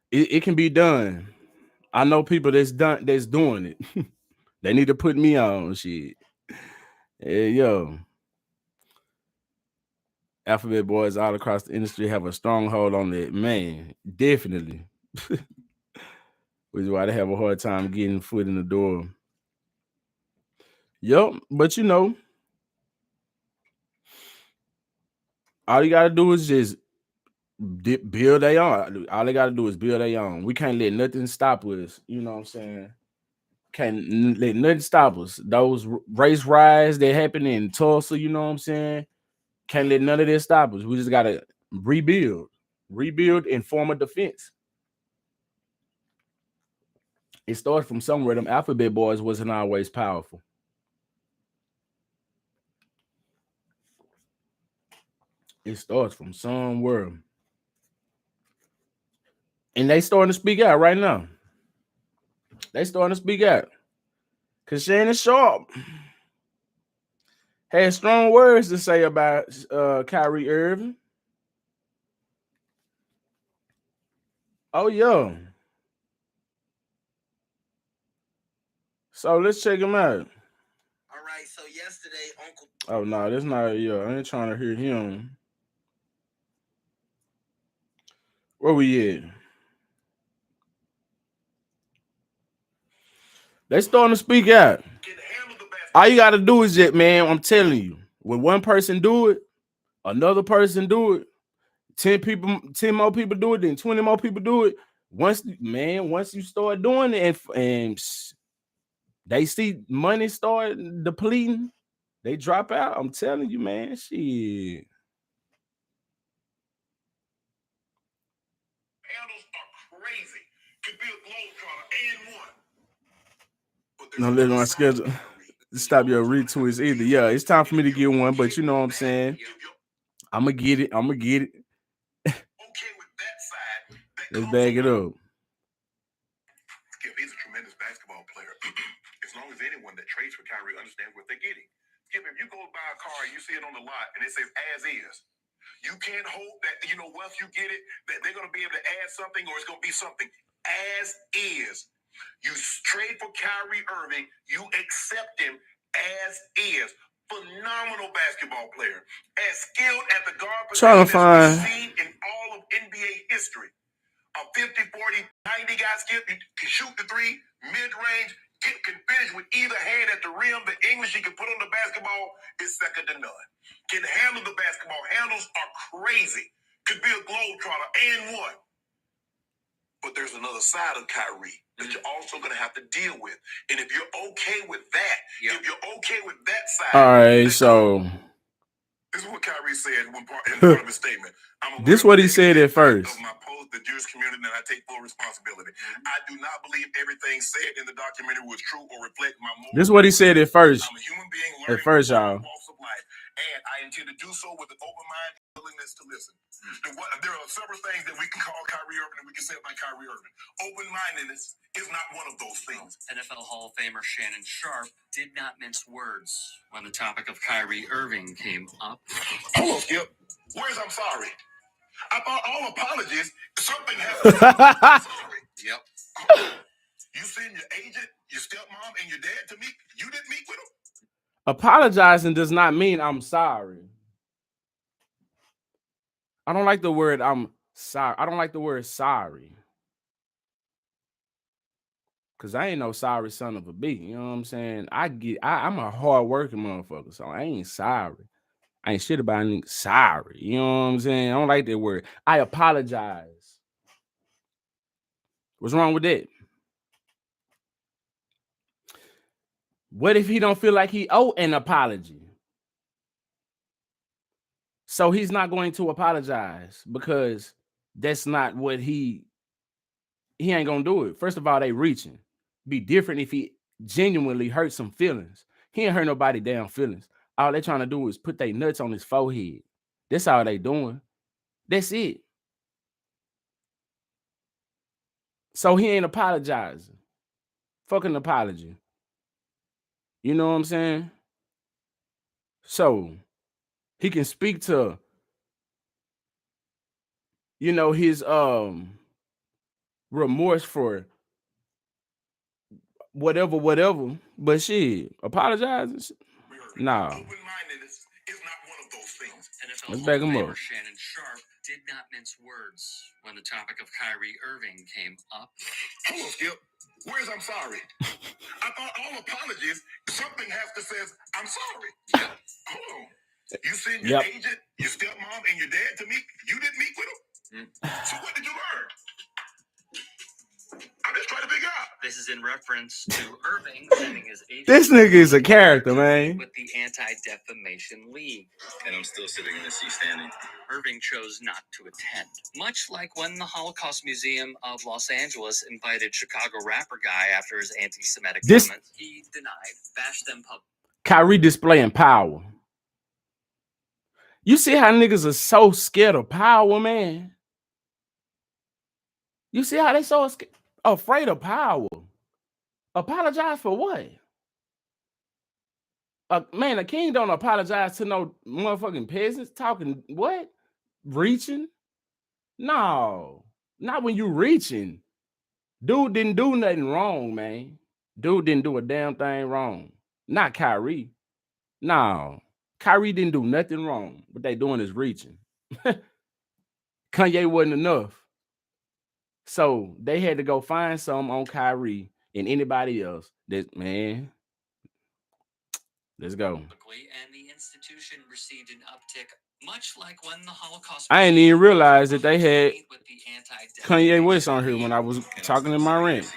It can be done. I know people that's doing it. They need to put me on shit. Hey, yo. Alphabet boys all across the industry have a stronghold on that. Man, definitely. Which is why they have a hard time getting foot in the door. Yup, but all you gotta do is just build their own. All they gotta do is build their own. We can't let nothing stop us. You know what I'm saying? Can't let nothing stop us. Those race riots that happened in Tulsa, you know what I'm saying? Can't let none of this stop us. We just gotta rebuild and form a defense. It starts from somewhere. Them alphabet boys wasn't always powerful. It starts from somewhere. And they starting to speak out right now. They starting to speak out. Because Shannon Sharp had strong words to say about Kyrie Irving. Oh, yeah. So let's check him out. All right, so yesterday, Uncle... Oh, no, that's not... Yeah, I ain't trying to hear him. Where we at? They starting to speak out. All you got to do is just, man, I'm telling you, when one person do it, another person do it, 10 more people do it, then 20 more people do it. Once you start doing it and they see money start depleting, they drop out. I'm telling you, man, shit. handles are crazy. Could be a globetrotter and one. No, look on my schedule. Stop your retweets either. Yeah, it's time for me to get one, but you know what I'm saying. I'm gonna get it. Okay with that side. Let's bag it up. Skip, he's a tremendous basketball player. As long as anyone that trades for Kyrie understands what they're getting. Skip, if you go buy a car and you see it on the lot and it says as is, you can't hope that, once you get it, that they're going to be able to add something or it's going to be something as is. You trade for Kyrie Irving, you accept him as is. Phenomenal basketball player. As skilled at the guard position as we've seen in all of NBA history. A 50, 40, 90 guy Skip, you can shoot the three, mid-range, can finish with either hand at the rim. The English he can put on the basketball is second to none. Can handle the basketball. Handles are crazy. Could be a globetrotter and one. But there's another side of Kyrie that you're also going to have to deal with. And if you're okay with that, if you're okay with that side. All right, so this is what Kyrie said in part of his statement. This is what he said at first. Of my post, the Jewish community, and I take full responsibility. I do not believe everything said in the documentary was true or reflect my moral. This is what he said at first. I'm a human being at first, y'all. Walks of life, and I intend to do so with an open mind and willingness to listen. There are several things that we can call Kyrie Irving and we can say about Kyrie Irving. Open-mindedness is not one of those things. NFL Hall of Famer Shannon Sharp did not mince words when the topic of Kyrie Irving came up. Hold on, Skip. Where's I'm sorry? I thought all apologies, something happened. Sorry. Yep. You send your agent, your stepmom, and your dad to meet. You didn't meet with them? Apologizing does not mean I'm sorry. I don't like the word I'm sorry. I don't like the word sorry. Cause I ain't no sorry son of a bitch. You know what I'm saying? I'm a hard working motherfucker, so I ain't sorry. I ain't shit about anything sorry. You know what I'm saying? I don't like that word. I apologize. What's wrong with that? What if he don't feel like he owe an apology? So he's not going to apologize because that's not what he ain't gonna do it. First of all, they reaching. Be different if he genuinely hurt some feelings. He ain't hurt nobody damn feelings. All they trying to do is put their nuts on his forehead. That's all they doing. That's it. So he ain't apologizing. Fucking apology. You know what I'm saying? So he can speak to, his remorse for whatever. But shit, apologizing. Nah. Open-mindedness is not one of those things. Let's back him up. Shannon Sharp did not mince words when the topic of Kyrie Irving came up. Hold on, Skip. Where's I'm sorry? I thought all apologies, something has to say, I'm sorry. Hold on. You send your agent, your stepmom, and your dad to meet. You didn't meet with them? So what did you learn? I'm just trying to figure out. This is in reference to Irving sending his agent. This nigga is a character, man. With the Anti-Defamation League. And I'm still sitting in the seat standing. Irving chose not to attend. Much like when the Holocaust Museum of Los Angeles invited Chicago rapper guy after his anti-Semitic comments, he denied, bashed them publicly. Kyrie displaying power. You see how niggas are so scared of power, man? You see how they so afraid of power? Apologize for what? Man, a king don't apologize to no motherfucking peasants talking what? Reaching? No, not when you reaching. Dude didn't do nothing wrong, man. Dude didn't do a damn thing wrong. Not Kyrie. No, Kyrie didn't do nothing wrong. What they doing is reaching. Kanye wasn't enough. So they had to go find some on Kyrie and anybody else. That man. Let's go. And the institution received an uptick, much like when the Holocaust. I didn't even realize that they had Kanye West on here when I was talking in my rant.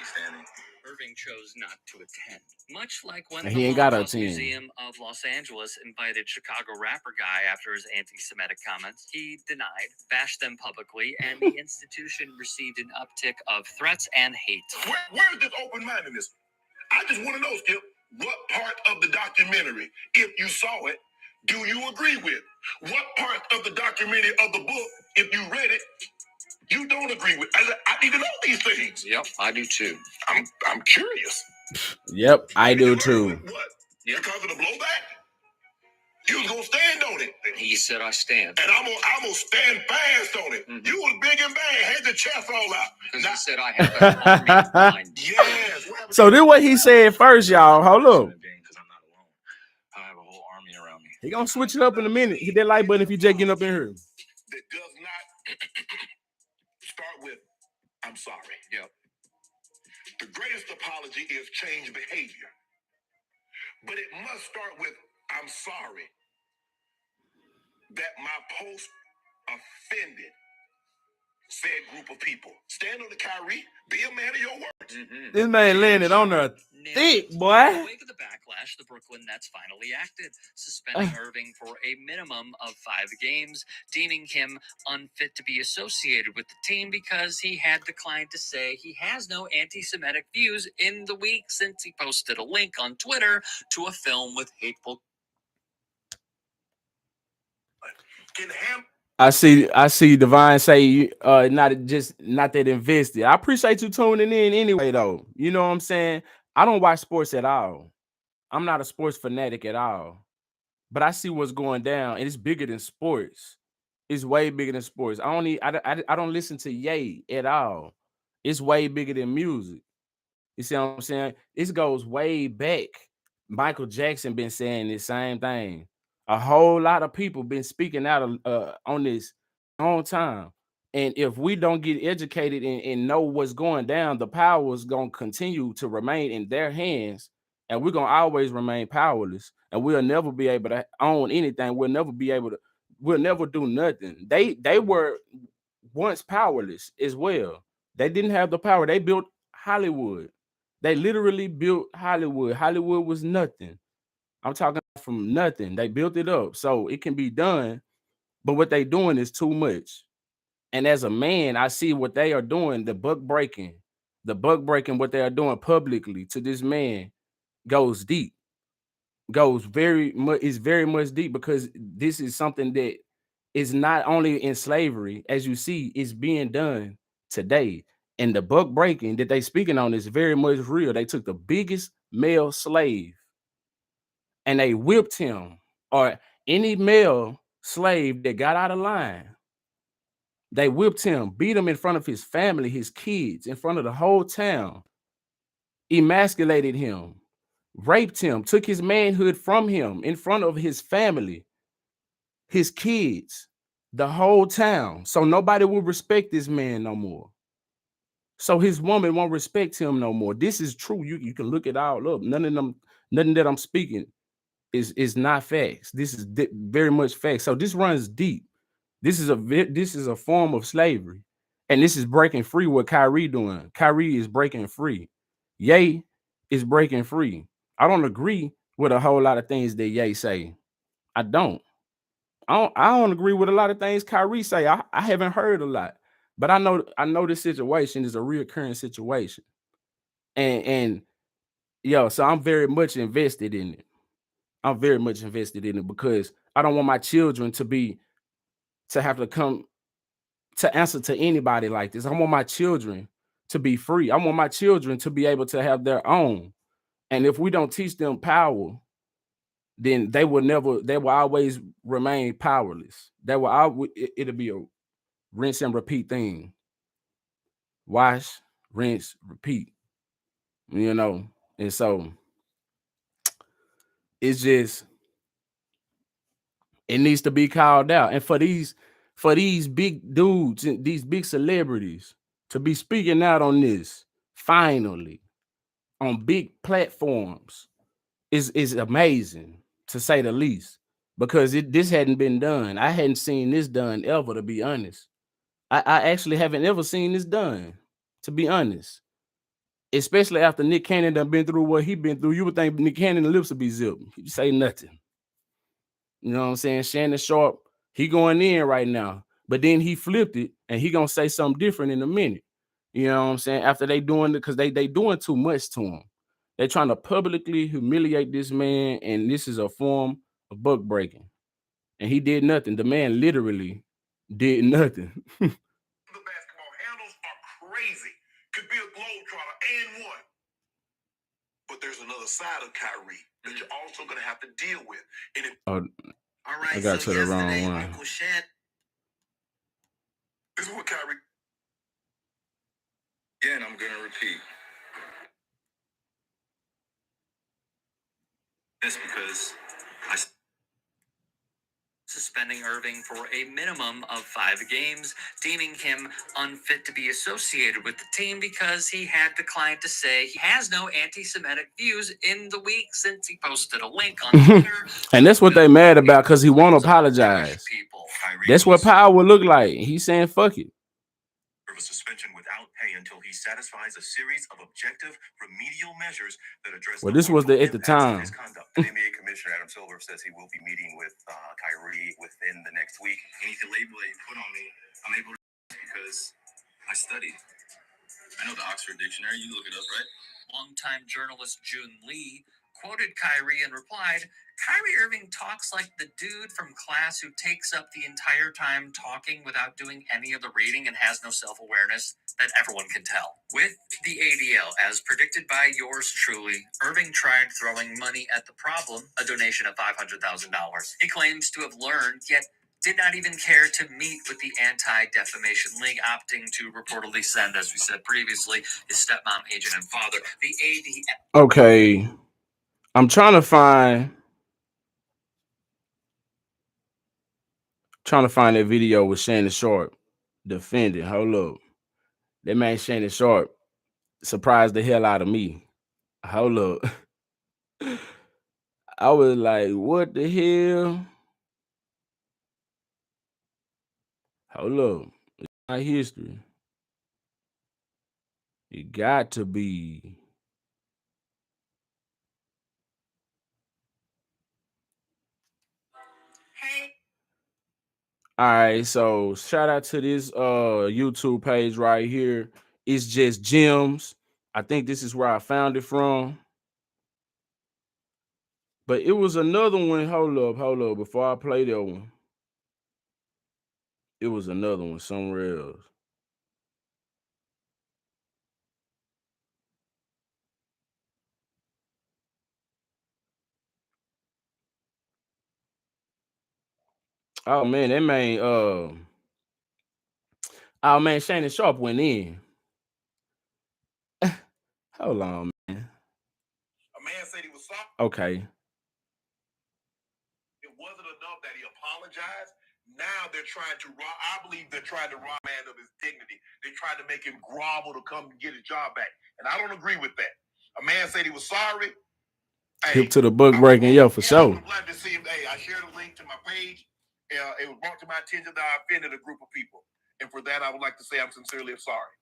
Irving chose not to attend. Much like when And the he ain't got a Holocaust 10. Museum of Los Angeles invited Chicago rapper guy after his anti-Semitic comments, he denied, bashed them publicly, and the institution received an uptick of threats and hate. Where's this open-mindedness? I just want to know, Skip, what part of the documentary, if you saw it, do you agree with? What part of the documentary of the book, if you read it, you don't agree with? I need to know these things. Yep, I do too. I'm curious. Yep, I do too. What? Yep. Because of the blowback? You was gonna stand on it. He said I stand. And I'm gonna stand fast on it. Mhm. You was big and bad, had the chest all out. Because he said I have an army behind. Yes. So this what he said first, y'all. Hold up. Because I'm not alone. I have a whole army around me. He gonna switch it up in a minute. Hit that like button if you just getting up in here. That does not start with I'm sorry. Yep. The greatest apology is change behavior. But it must start with I'm sorry that my post offended said group of people. Stand on the Kyrie, be a man of your word. Mm-hmm. This man landed on the thick, boy. In the wake of the backlash, the Brooklyn Nets finally acted, suspending Irving for a minimum of 5 games, deeming him unfit to be associated with the team because he had declined to say he has no anti-Semitic views in the week since he posted a link on Twitter to a film with hateful. I see Divine say not that invested. I appreciate you tuning in anyway, though. You know what I'm saying? I don't watch sports at all. I'm not a sports fanatic at all. But I see what's going down, and it's bigger than sports. It's way bigger than sports. I don't listen to Ye at all. It's way bigger than music. You see what I'm saying? This goes way back. Michael Jackson been saying the same thing. A whole lot of people been speaking out on this long time. And if we don't get educated and know what's going down, the power is going to continue to remain in their hands. And we're going to always remain powerless. And we'll never be able to own anything. We'll never do nothing. They were once powerless as well. They didn't have the power. They built Hollywood. They literally built Hollywood. Hollywood was nothing. I'm talking from nothing. They built it up. So it can be done, but what they doing is too much. And as a man, I see what they are doing, the buck breaking, what they are doing publicly to this man goes deep, is very much deep, because this is something that is not only in slavery, as you see, it's being done today. And the buck breaking that they speaking on is very much real. They took the biggest male slave and they whipped him, or any male slave that got out of line. They whipped him, beat him in front of his family, his kids, in front of the whole town, emasculated him, raped him, took his manhood from him in front of his family, his kids, the whole town. So nobody will respect this man no more. So his woman won't respect him no more. This is true. You can look it all up. Nothing that I'm speaking is not facts. This is very much facts. So this runs deep. This is a form of slavery, and this is breaking free. What Kyrie doing? Kyrie is breaking free. Ye is breaking free. I don't agree with a whole lot of things that Ye say. I don't. I don't agree with a lot of things Kyrie say. I haven't heard a lot, but I know this situation is a reoccurring situation, and yo, so I'm very much invested in it. I'm very much invested in it because I don't want my children to have to come to answer to anybody like this. I want my children to be free. I want my children to be able to have their own. And if we don't teach them power, then they will always remain powerless. It'll be a rinse and repeat thing. Wash, rinse, repeat. You know, and so it's just, it needs to be called out. And for these big dudes and these big celebrities to be speaking out on this finally on big platforms is amazing, to say the least, because this hadn't been done. I hadn't seen this done ever, to be honest. I actually haven't ever seen this done, to be honest. especially after Nick Cannon done been through what he been through. You would think Nick Cannon's lips would be zipped. He say nothing. You know what I'm saying? Shannon Sharp, he going in right now. But then he flipped it and he gonna say something different in a minute. You know what I'm saying? After they doing it, because they doing too much to him. They trying to publicly humiliate this man, and this is a form of buck breaking. And he did nothing. The man literally did nothing. The basketball handles are crazy. Could be a globetrotter and one. But there's another side of Kyrie that you're also going to have to deal with. And Oh, All right, I got so to the wrong yesterday, one. Uncle Shed. this is what Kyrie. Again, I'm going to repeat. This because I suspending Irving for a minimum of 5 games, deeming him unfit to be associated with the team because he had declined to say he has no anti-Semitic views in the week since he posted a link on Twitter. And that's what they mad about, because he won't apologize. That's what power will look like. He's saying fuck it. Of a suspension without pay until he satisfies a series of objective remedial measures that address. Well, this was at the time. His conduct. The NBA Commissioner Adam Silver says he will be meeting with Kyrie within the next week. Anything label that you put on me, I'm able to because I studied. I know the Oxford Dictionary. You look it up, right? Longtime journalist June Lee quoted Kyrie and replied, Kyrie Irving talks like the dude from class who takes up the entire time talking without doing any of the reading and has no self-awareness that everyone can tell. With the ADL, as predicted by yours truly, Irving tried throwing money at the problem, a donation of $500,000. He claims to have learned, yet did not even care to meet with the Anti-Defamation League, opting to reportedly send, as we said previously, his stepmom, agent, and father. The ADL. Okay. I'm trying to find that video with Shannon Sharp defending. Hold up. That man Shannon Sharp surprised the hell out of me. Hold up. I was like, what the hell? Hold up. It's my history. It got to be. Hey. All right, so shout out to this YouTube page right here. It's just gems. I think this is where I found it from. But it was another one. Hold up. Before I play that one, it was another one somewhere else. Oh man, that man. Oh man, Shannon Sharp went in. Hold on, man. A man said he was sorry. Okay. It wasn't enough that he apologized. Now they're trying to rob. I believe they're trying to rob a man of his dignity. They're trying to make him grovel to come get his job back, and I don't agree with that. A man said he was sorry. Hip to the book breaking, yo, for sure. I'm glad to see him. Hey, I shared a link to my page. It was brought to my attention that I offended a group of people, and for that, I would like to say I'm sincerely sorry.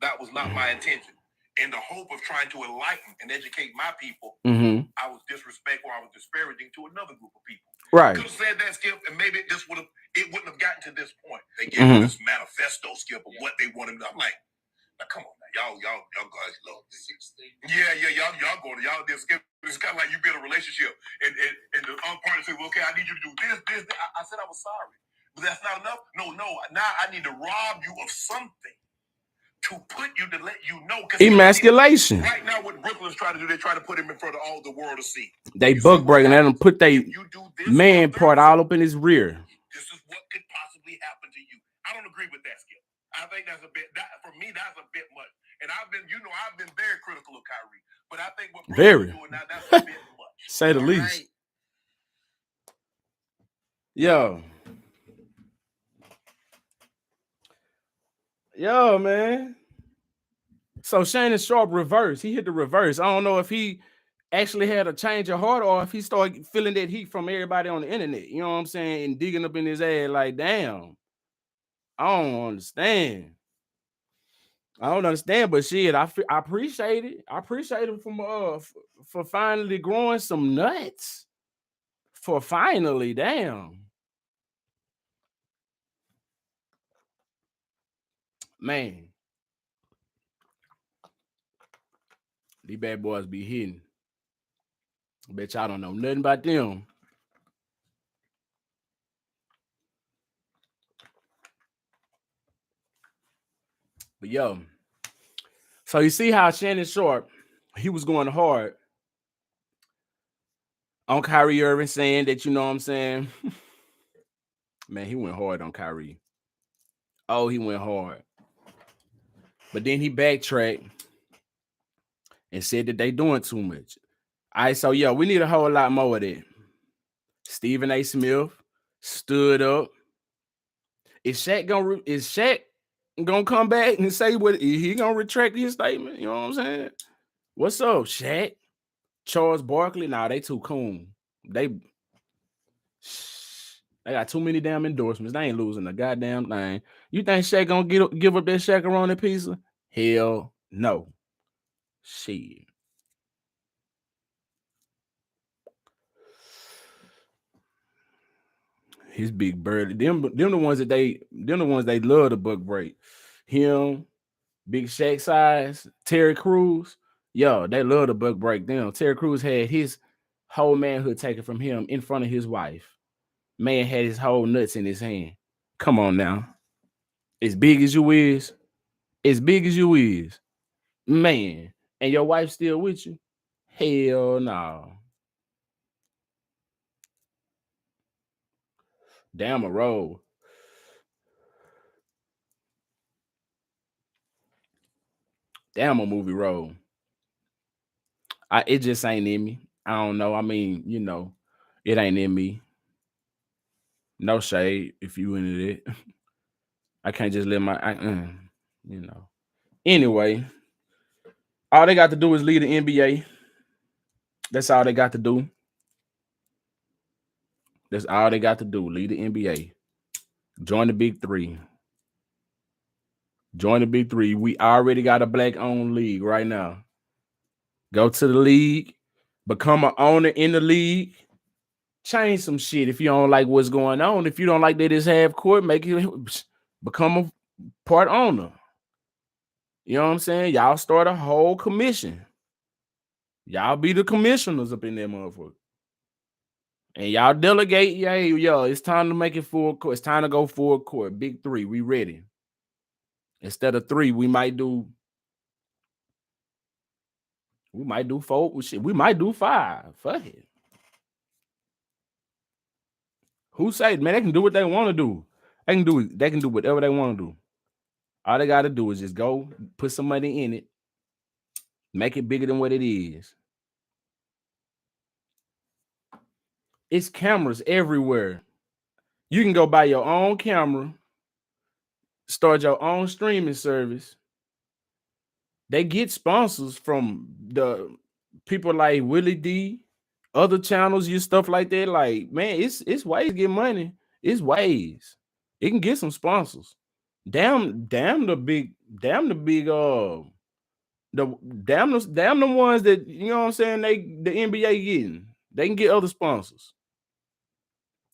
That was not my intention. In the hope of trying to enlighten and educate my people, I was disrespectful. I was disparaging to another group of people. Right. Could have said that, Skip, and maybe it wouldn't have gotten to this point. They gave me this manifesto, Skip, of what they wanted. I'm like, now come on, now, y'all guys look. Yeah, y'all going to y'all this. Skip. It's kind of like you build a relationship, and the other party say, well, okay, I need you to do this. I said I was sorry, but that's not enough. No. Now I need to rob you of something to put you to let you know. Emasculation. Right now, what Brooklyn's trying to do, they're trying to put him in front of all the world to see. They buck breaking. Let them put their man part all up in his rear. This is what could possibly happen to you. I don't agree with that, Skip. I think that's a bit. For me, that's a bit much. And I've been very critical of Kyrie, but I think what Brooklyn's doing now, that's a bit much. Say the least. Right. Yo, man. So Shannon Sharp reverse. He hit the reverse. I don't know if he actually had a change of heart or if he started feeling that heat from everybody on the internet. You know what I'm saying? And digging up in his ass like, damn. I don't understand. I don't understand, but shit, I appreciate it. I appreciate him for finally growing some nuts. For finally, damn. Man, these bad boys be hitting. Bet y'all don't know nothing about them. But yo, so you see how Shannon Sharp, he was going hard on Kyrie Irving, saying that, you know what I'm saying? Man, he went hard on Kyrie. Oh, he went hard. But then he backtracked and said that they doing too much. All right, so yeah, we need a whole lot more of that. Stephen A. Smith stood up. Is Shaq gonna come back and say what he gonna retract his statement? You know what I'm saying? What's up, Shaq? Charles Barkley? Nah, they too cool. They got too many damn endorsements. They ain't losing a goddamn thing. You think Shaq gonna give up that Shaq-a-roni pizza? Hell no. Shit. His big bird. Them the ones they love to buck break. Him, Big Shaq size, Terry Crews. Yo, they love to buck break them. Terry Crews had his whole manhood taken from him in front of his wife. Man had his whole nuts in his hand. Come on now. As big as you is, man, and your wife still with you? Hell no. Damn a roll. Damn a movie role. It just ain't in me. I don't know. I mean, you know, it ain't in me. No shade if you into it. I can't just let you know. Anyway, all they got to do is lead the NBA. That's all they got to do. That's all they got to do. Lead the NBA. Join the big three. Join the big three. We already got a black-owned league right now. Go to the league. Become an owner in the league. Change some shit if you don't like what's going on. If you don't like that it's half court, make it become a part owner. You know what I'm saying? Y'all start a whole commission. Y'all be the commissioners up in that motherfucker. And y'all delegate, yo, it's time to make it full court. It's time to go full court. Big three, we ready. Instead of 3, we might do 4. Shit, we might do 5. Fuck it. Who said, man, they can do what they want to do. They can do whatever they want to do. All they gotta do is just go put some money in it, make it bigger than what it is. It's cameras everywhere. You can go buy your own camera, start your own streaming service. They get sponsors from the people like Willie D, other channels, you stuff like that. Like, man, it's ways to get money. It's ways. It can get some sponsors. Damn the big damn the ones that, you know what I'm saying, the NBA getting. They can get other sponsors.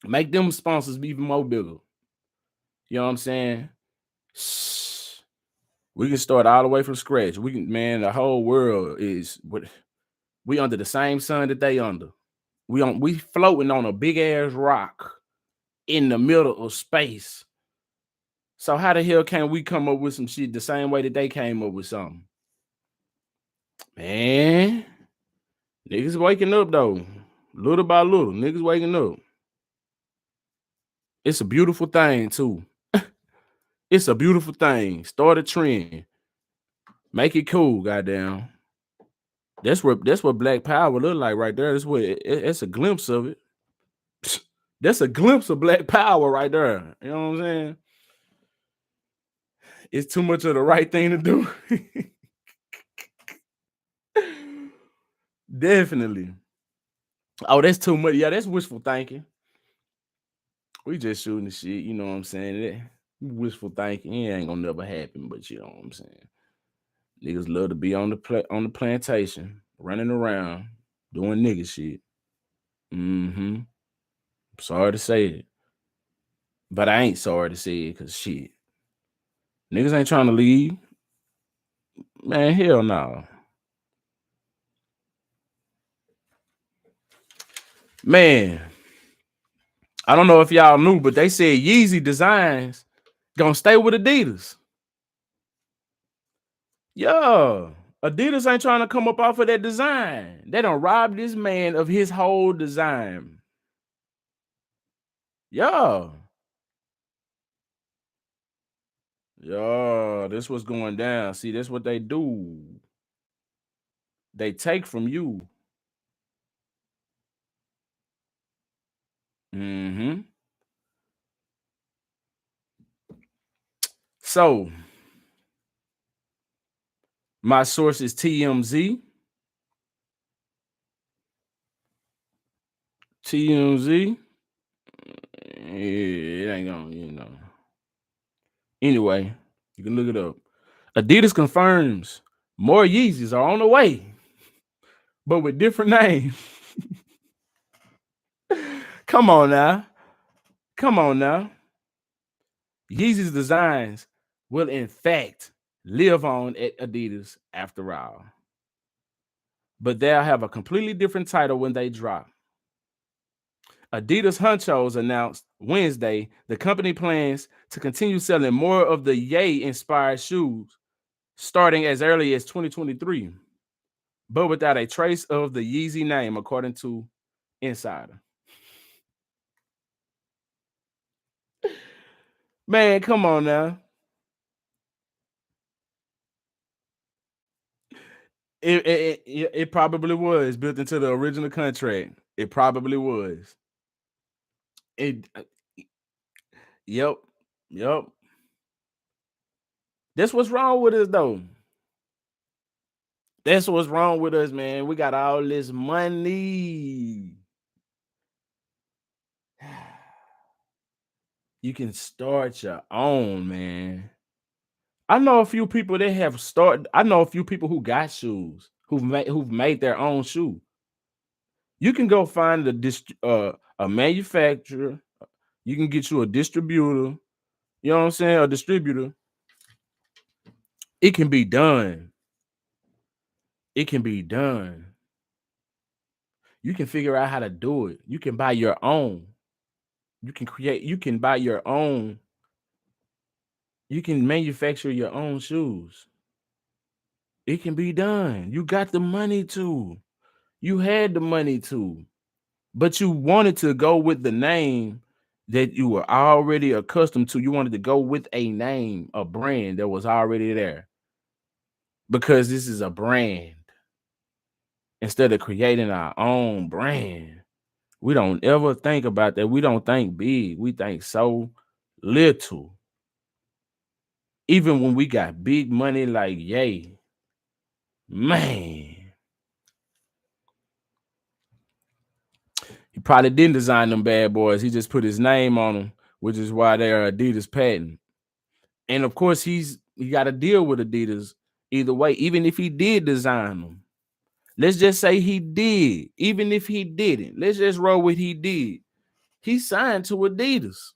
Make them sponsors be even more bigger. You know what I'm saying? We can start all the way from scratch. We can, man, the whole world is what we under the same sun that they under. We floating on a big ass rock in the middle of space. So how the hell can we come up with some shit the same way that they came up with something? Man, niggas waking up though. Little by little, niggas waking up. It's a beautiful thing too. It's a beautiful thing. Start a trend. Make it cool, goddamn. That's what Black Power look like right there. That's what it's a glimpse of it. That's a glimpse of Black Power right there. You know what I'm saying? It's too much of the right thing to do. Definitely. Oh, that's too much. Yeah, that's wishful thinking. We just shooting the shit. You know what I'm saying? That wishful thinking. It ain't gonna never happen, but you know what I'm saying. Niggas love to be on the plantation, running around, doing nigga shit. Mm-hmm. Sorry to say it. But I ain't sorry to say it, cause shit. Niggas ain't trying to leave. Man, hell no. Man, I don't know if y'all knew, but they said Yeezy Designs gonna stay with Adidas. Yeah. Adidas ain't trying to come up off of that design. They done robbed this man of his whole design. Yeah. Yeah, this what's going down. See, that's what they do. They take from you. Mm-hmm. So my source is TMZ. TMZ. Yeah, it ain't gonna. Anyway, you can look it up. Adidas confirms more Yeezys are on the way, but with different names. Come on now. Come on now. Yeezy's designs will in fact live on at Adidas after all. But they'll have a completely different title when they drop. Adidas Hunchos announced Wednesday the company plans to continue selling more of the Ye-inspired shoes starting as early as 2023, but without a trace of the Yeezy name, according to Insider. Man, come on now. It probably was built into the original contract. It probably was. It. Yep. Yep. That's what's wrong with us, though. That's what's wrong with us, man. We got all this money. You can start your own, man. I know a few people that have started. I know a few people who got shoes, who've made their own shoe. You can go find a manufacturer. You can get you a distributor. You know what I'm saying? A distributor. It can be done. It can be done. You can figure out how to do it. You can buy your own. You can buy your own. You can manufacture your own shoes. It can be done. You got the money to. You had the money to. But you wanted to go with the name that you were already accustomed to. You wanted to go with a name, a brand that was already there. Because this is a brand. Instead of creating our own brand, we don't ever think about that. We don't think big. We think so little. Even when we got big money like Ye, man, he probably didn't design them bad boys. He just put his name on them, which is why they're Adidas patent. And of course, he got to deal with Adidas either way, even if he did design them. Let's just say he did. Even if he didn't, let's just roll with he did. He signed to Adidas.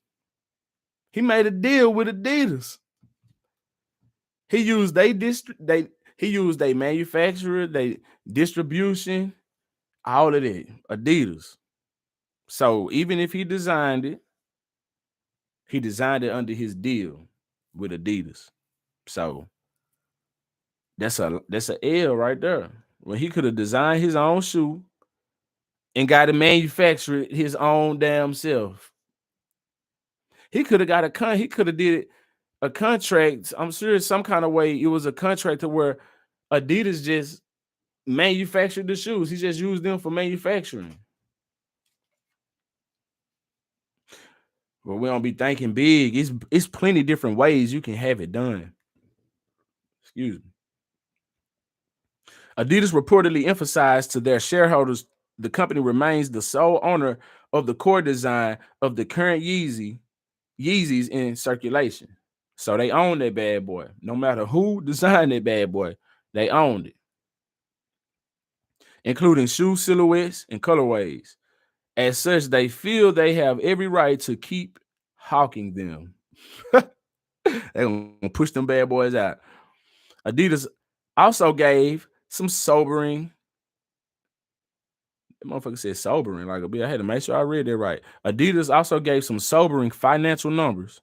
He made a deal with Adidas. He used he used a manufacturer, they distribution, all of that. Adidas. So even if he designed it under his deal with Adidas. So that's a L right there. When he could have designed his own shoe and got to manufacture it his own damn self. He could have got he could have did a contract. I'm sure some kind of way it was a contract to where Adidas just manufactured the shoes. He just used them for manufacturing. Well, we don't be thinking big. It's plenty different ways you can have it done. Excuse me. Adidas reportedly emphasized to their shareholders the company remains the sole owner of the core design of the current Yeezys in circulation. So they own that bad boy. No matter who designed that bad boy, They owned it, including shoe silhouettes and colorways. As such, they feel they have every right to keep hawking them. They're gonna push them bad boys out. Adidas also gave some sobering. That motherfucker said sobering like a bit. I had to make sure I read that right. Adidas also gave some sobering financial numbers,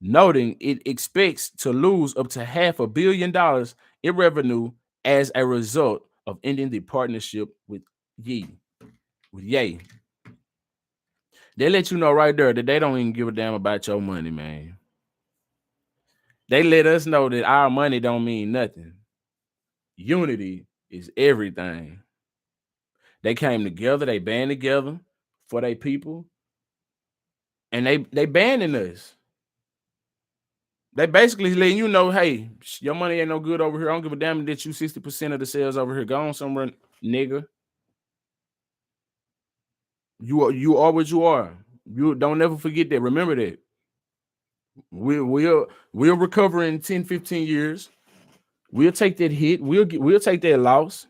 noting it expects to lose up to $500 million in revenue as a result of ending the partnership with Ye. They let you know right there that they don't even give a damn about your money, man. They let us know that our money don't mean nothing. Unity is everything. They came together, they band together for their people, and they banning us. They basically letting you know, hey, your money ain't no good over here. I don't give a damn that you 60% of the sales over here. Go on somewhere, nigga. You are what you are. You don't never forget that. Remember that. We'll recover in 10, 15 years. We'll take that hit. We'll take that loss.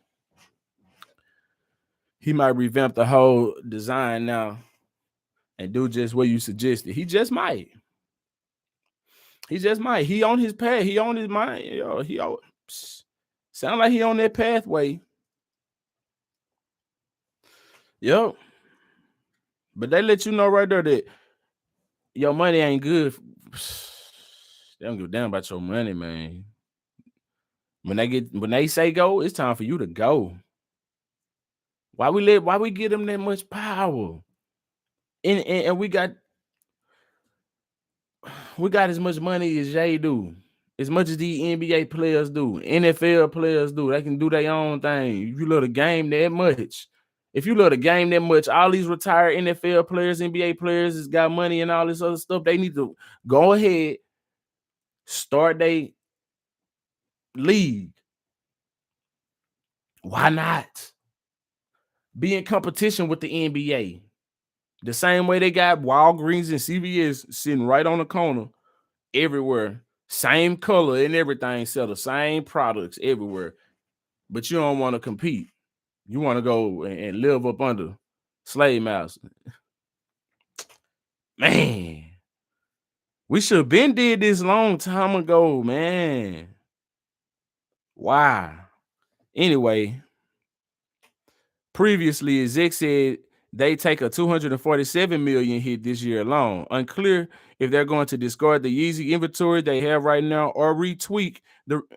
He might revamp the whole design now and do just what you suggested. He just might. He just might. He on his path. He on his mind. Sound like he on that pathway. Yep. But they let you know right there that your money ain't good. They don't give a damn about your money, man. When they say go, it's time for you to go. Why we give them that much power? And we got as much money as Jay do. As much as the NBA players do, NFL players do. They can do their own thing. If you love the game that much, all these retired NFL players, NBA players has got money and all this other stuff. They need to go ahead, start their league. Why not? Be in competition with the NBA. The same way they got Walgreens and CVS sitting right on the corner everywhere. Same color and everything, sell the same products everywhere. But you don't want to compete. You want to go and live up under slave master. Man, we should have been did this long time ago, man. Why? Anyway, previously, exec said they take a 247 million hit this year alone. Unclear if they're going to discard the Yeezy inventory they have right now or retweak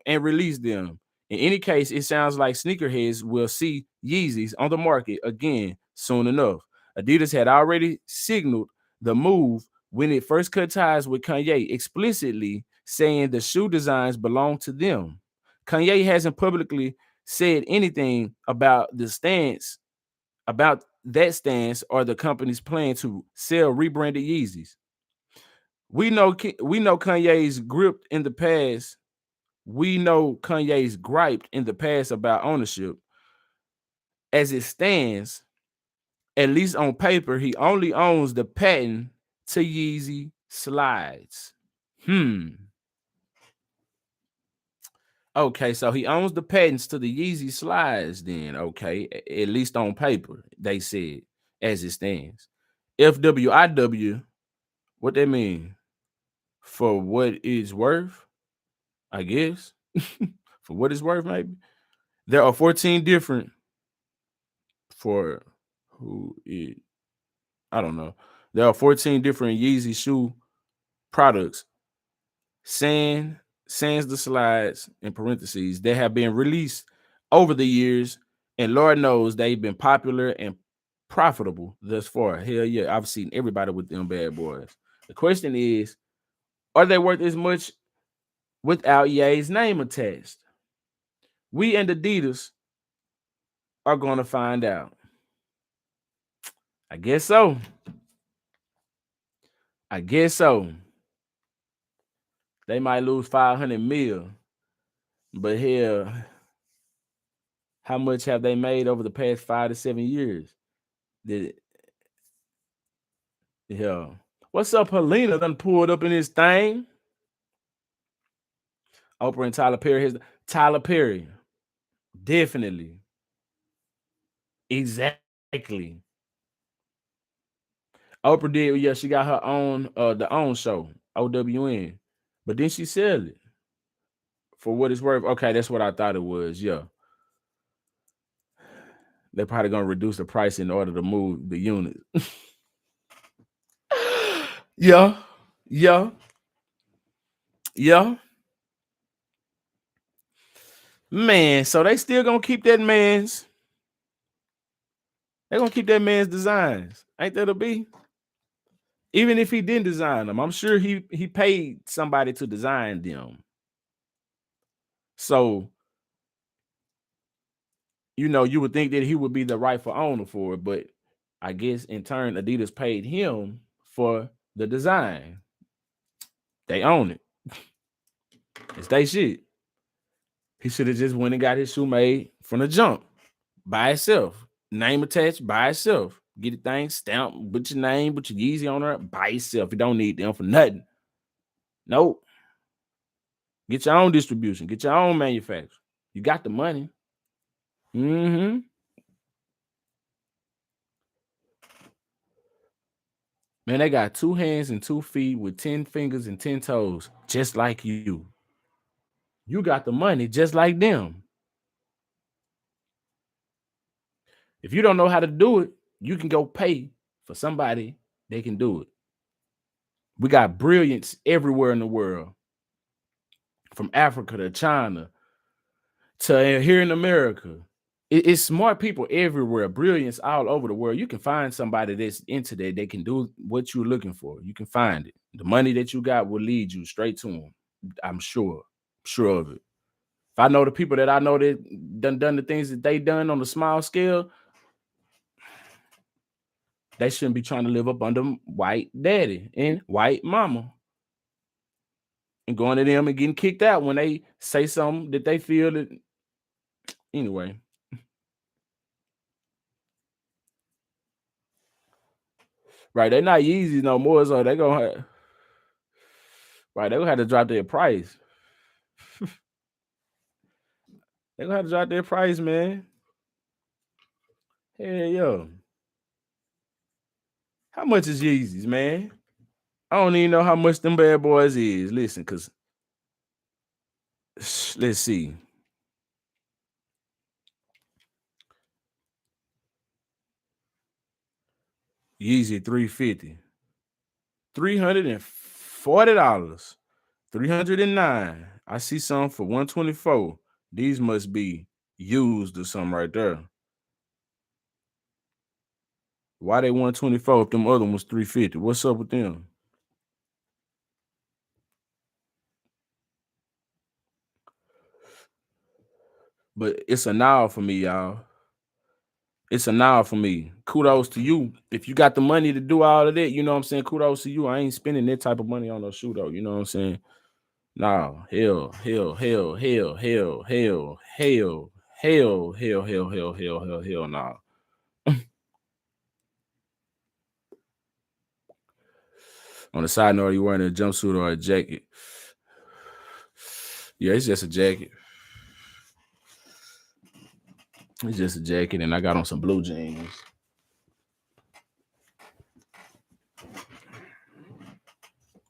and release them. In any case, it sounds like sneakerheads will see Yeezys on the market again soon enough. Adidas had already signaled the move when it first cut ties with Kanye, explicitly saying the shoe designs belong to them. Kanye hasn't publicly said anything about that stance or the company's plan to sell rebranded Yeezys. We know Kanye's gripped in the past. We know Kanye's griped in the past about ownership. As it stands, at least on paper, he only owns the patent to Yeezy slides. Okay, so he owns the patents to the Yeezy slides then, okay, at least on paper, they said, as it stands. FWIW, what that mean? For what it's worth, I guess. For what it's worth, maybe. There are 14 different for who it, I don't know. There are 14 different Yeezy shoe products. Sans the slides in parentheses that have been released over the years, and Lord knows they've been popular and profitable thus far. Hell yeah, I've seen everybody with them bad boys. The question is, are they worth as much without Ye's name attached? We and Adidas are going to find out. I guess so. They might lose 500 mil, but hell, how much have they made over the past 5 to 7 years? Yeah. What's up, Helena? Done pulled up in this thing. Oprah and Tyler Perry. Tyler Perry, definitely, exactly. Oprah did, yeah. She got her own, the own show, OWN, but then she sell it for what it's worth. Okay, that's what I thought it was. Yeah, they're probably gonna reduce the price in order to move the unit. Yeah, yeah, yeah. Man, so they still gonna keep that man's. They gonna keep that man's designs. Ain't that a B? Even if he didn't design them, I'm sure he paid somebody to design them. So you would think that he would be the rightful owner for it, but I guess in turn, Adidas paid him for the design. They own it. It's they shit. He should have just went and got his shoe made from the jump by itself. Name attached by itself. Get the thing stamped, put your name, put your Yeezy on there by itself. You don't need them for nothing. Nope. Get your own distribution. Get your own manufacturer. You got the money. Mm-hmm. Man, they got 2 hands and 2 feet with 10 fingers and 10 toes, just like you. You got the money just like them. If you don't know how to do it, you can go pay for somebody they can do it. We got brilliance everywhere in the world, from Africa to China to here in America. It's smart people everywhere, brilliance all over the world. You can find somebody that's into that. They can do what you're looking for. You can find it. The money that you got will lead you straight to them. I'm sure of it. If I know the people that I know that done the things that they done on a small scale, they shouldn't be trying to live up under white daddy and white mama and going to them and getting kicked out when they say something that they feel that. Anyway, right? They're not Yeezys no more, so they gonna have, right. They gonna have to drop their price. They gonna have to drop their price, man. Hey, yo, how much is Yeezys, man? I don't even know how much them bad boys is. Listen, cause let's see. Yeezy 350. $340. 309. I see some for 124. These must be used or something right there. Why they 124 if them other ones 350? What's up with them? But it's a now for me, y'all. It's a now for me. Kudos to you. If you got the money to do all of that, you know what I'm saying? Kudos to you. I ain't spending that type of money on no shoe though. You know what I'm saying? Nah, hell, nah. On the side note, are you wearing a jumpsuit or a jacket? Yeah, it's just a jacket. It's just a jacket, and I got on some blue jeans.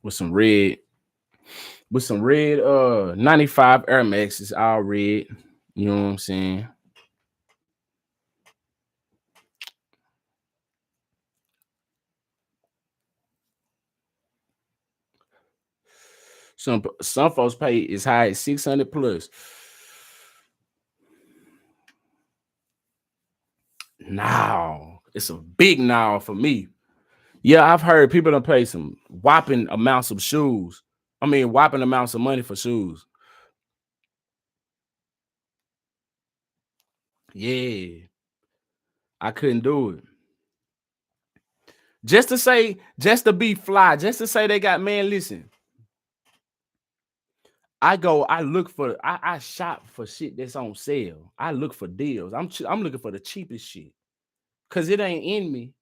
With some red 95 Air Maxes, all red. You know what I'm saying? Some folks pay as high as 600 plus. Now it's a big now for me. Yeah, I've heard people don't pay some whopping amounts of shoes. I mean, whopping amounts of money for shoes. Yeah, I couldn't do it. Just to be fly, just to say they got, man, listen. I shop for shit that's on sale. I look for deals. I'm looking for the cheapest shit. Cause it ain't in me.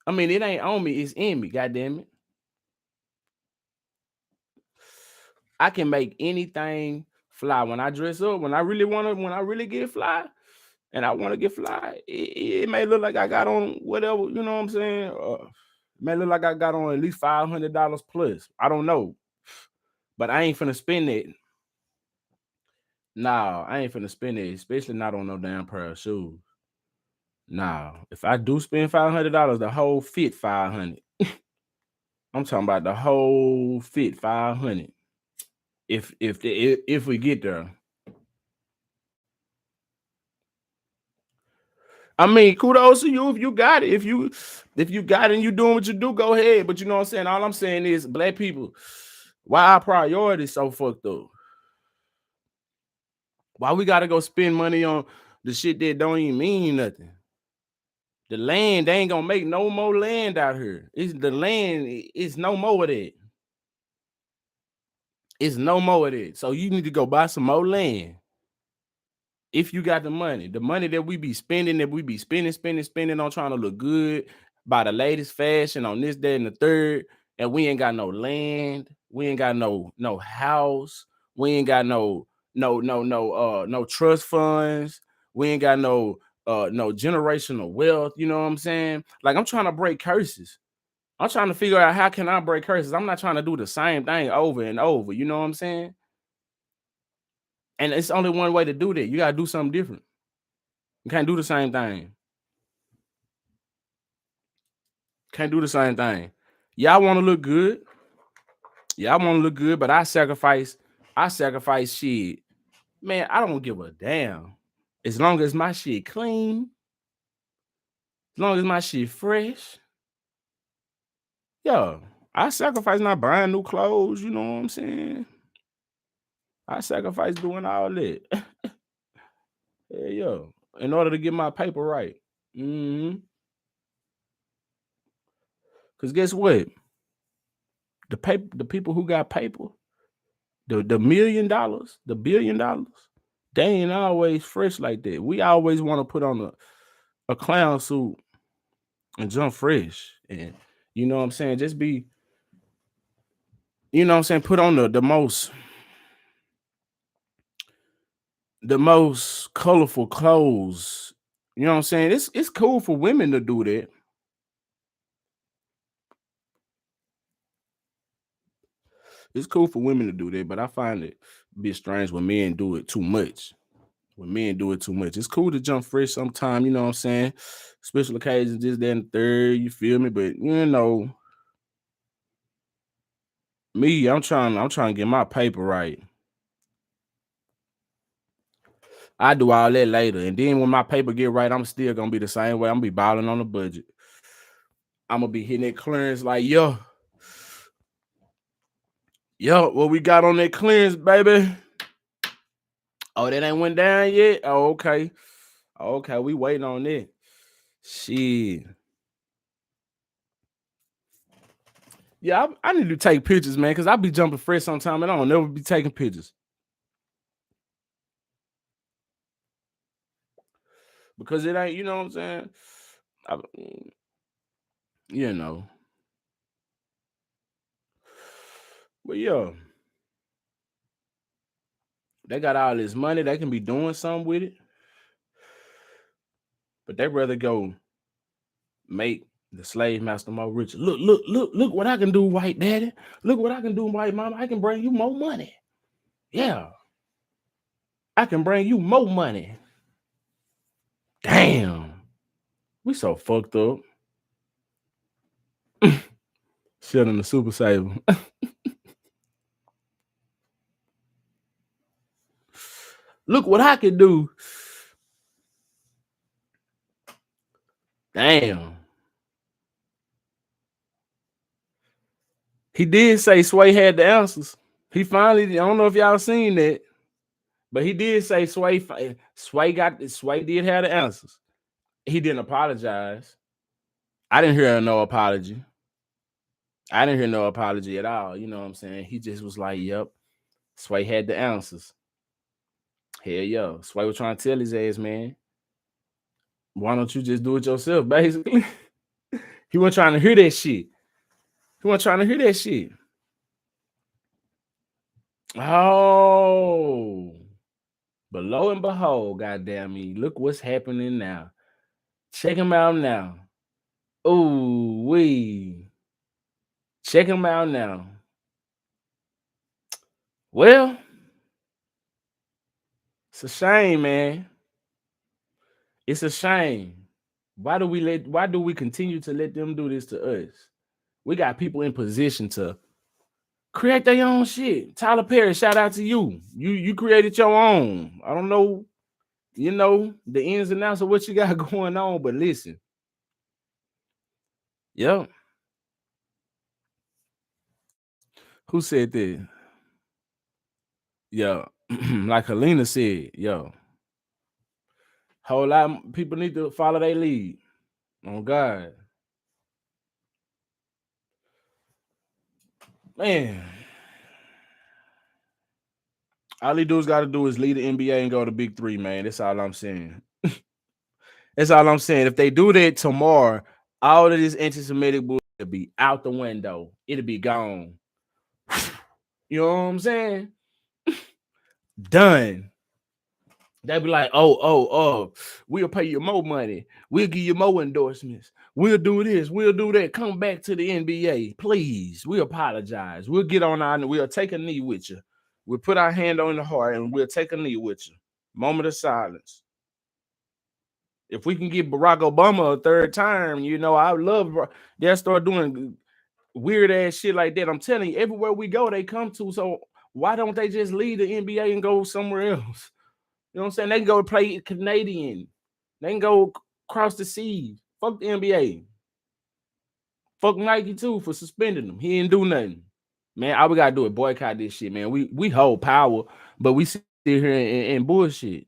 I mean, it ain't on me, it's in me, goddamn it. I can make anything fly. When I dress up, when I really get fly, and I want to get fly, it may look like I got on whatever, you know what I'm saying? It may look like I got on at least $500 plus. I don't know. But I ain't finna spend it. Nah, I ain't finna spend it, especially not on no damn pair of shoes. Nah, if I do spend $500, the whole fit 500. I'm talking about the whole fit 500. If we get there. I mean, kudos to you if you got it. If you got it and you doing what you do, go ahead. But you know what I'm saying? All I'm saying is, black people, why our priorities so fucked up? Why we gotta go spend money on the shit that don't even mean nothing? The land, they ain't gonna make no more land out here. It's the land, it's no more of that. It's no more of that. So you need to go buy some more land. If you got the money that we be spending, spending on trying to look good, buy the latest fashion on this, that, and the third, and we ain't got no land, we ain't got no house, we ain't got no trust funds, we ain't got no generational wealth. You know what I'm saying? Like, I'm trying to break curses. I'm trying to figure out how can I break curses. I'm not trying to do the same thing over and over. You know what I'm saying? And it's only one way to do that. You gotta do something different. You can't do the same thing. Can't do the same thing. Y'all want to look good. Y'all want to look good, but I sacrifice shit. Man, I don't give a damn. As long as my shit clean, as long as my shit fresh. Yeah, I sacrifice not buying new clothes, you know what I'm saying? I sacrifice doing all that. Yeah, in order to get my paper right. Cause guess what? The people who got paper, the $1 million, the $1 billion, they ain't always fresh like that. We always want to put on a clown suit and jump fresh. And you know what I'm saying? Just be, you know what I'm saying, put on the most colorful clothes. You know what I'm saying? It's cool for women to do that. It's cool for women to do that, but I find it a bit strange when men do it too much. It's cool to jump fresh sometime, you know what I'm saying? Special occasions, this, that, and the third, you feel me? But you know, me, I'm trying to get my paper right. I do all that later. And then when my paper get right, I'm still gonna be the same way. I'm gonna be balling on the budget. I'm gonna be hitting that clearance like, yo, what we got on that clearance, baby? Oh, that ain't went down yet? Oh, okay. Okay, we waiting on that. Shit. Yeah, I need to take pictures, man, because I be jumping fresh sometime and I don't never be taking pictures. Because it ain't, you know what I'm saying? You know. But yeah. They got all this money. They can be doing something with it. But they rather go make the slave master more rich. Look what I can do, white daddy. Look what I can do, white mama. I can bring you more money. Yeah. I can bring you more money. Damn. We so fucked up. Sheldon the Super Saver. Look what I can do. Damn. He did say Sway had the answers. He finally, I don't know if y'all seen that, but he did say Sway did have the answers. He didn't apologize. I didn't hear no apology. I didn't hear no apology at all. You know what I'm saying? He just was like, yep, Sway had the answers. Hell yeah. Sway was trying to tell his ass, man, why don't you just do it yourself, basically? He wasn't trying to hear that shit. Oh, But lo and behold, goddamn me, look what's happening now. Check him out now. Ooh, wee. Check him out now. Well, it's a shame, man. It's a shame. Why do we continue to let them do this to us? We got people in position to create their own shit. Tyler Perry, shout out to you. You created your own. I don't know, the ins and outs of what you got going on, but listen. Yep. Who said that? Yeah. Like Helena said, yo. Whole lot of people need to follow their lead. Oh God. Man. All he got to do is lead the NBA and go to Big Three, man. That's all I'm saying. That's all I'm saying. If they do that tomorrow, all of this anti-Semitic bullshit will be out the window. It'll be gone. You know what I'm saying? Done. They'll be like, we'll pay you more money. We'll give you more endorsements. We'll do this. We'll do that. Come back to the NBA, please. We apologize. We'll get on our, we'll take a knee with you. We'll put our hand on the heart and we'll take a knee with you. Moment of silence. If we can get Barack Obama a third term, I would love. They'll start doing weird ass shit like that. I'm telling you, everywhere we go, they come to. So why don't they just leave the NBA and go somewhere else? You know what I'm saying? They can go play Canadian. They can go cross the seas. Fuck the NBA. Fuck Nike too for suspending them. He didn't do nothing. Man, all we gotta do is boycott this shit, man. We hold power, but we sit here and bullshit.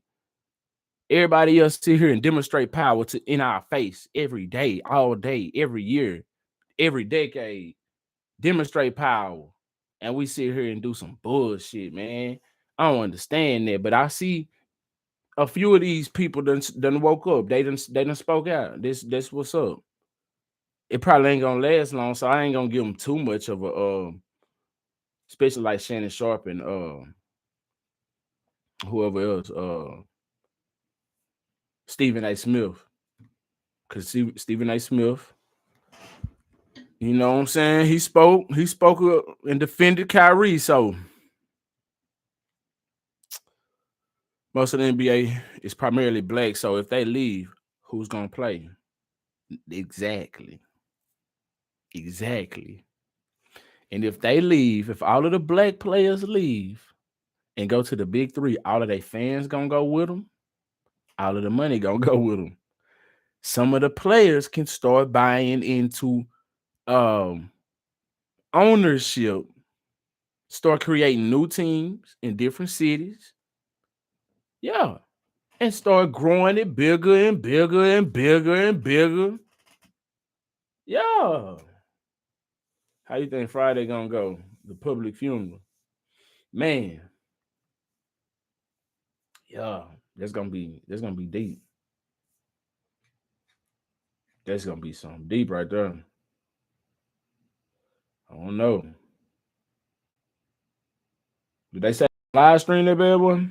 Everybody else sit here and demonstrate power in our face every day, all day, every year, every decade. Demonstrate power. And we sit here and do some bullshit, man. I don't understand that, but I see a few of these people done woke up. They done spoke out. This what's up. It probably ain't gonna last long, so I ain't gonna give them too much of a especially like Shannon Sharp and whoever else, Stephen A. Smith. Cause Stephen A. Smith, you know what I'm saying? He spoke and defended Kyrie. So most of the NBA is primarily black. So if they leave, who's gonna play? Exactly. And if they leave, if all of the black players leave and go to the Big Three, all of their fans gonna go with them. All of the money gonna go with them. Some of the players can start buying into ownership, start creating new teams in different cities. Yeah. And start growing it bigger and bigger and bigger and bigger. Yeah. How you think Friday gonna go? The public funeral. Man. Yeah. That's gonna be deep. That's gonna be something deep right there. I don't know. Did they say live stream that bad boy?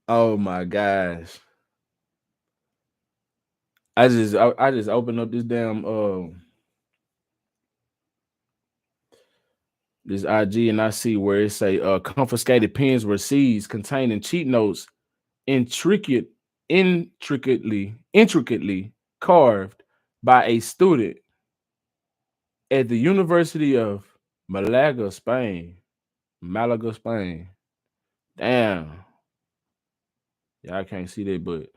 Oh my gosh. I just opened up this damn this IG and I see where it say confiscated pens were seized containing cheat notes intricately carved by a student at the University of Malaga, Spain. Malaga, Spain. Damn. Yeah, I can't see that, but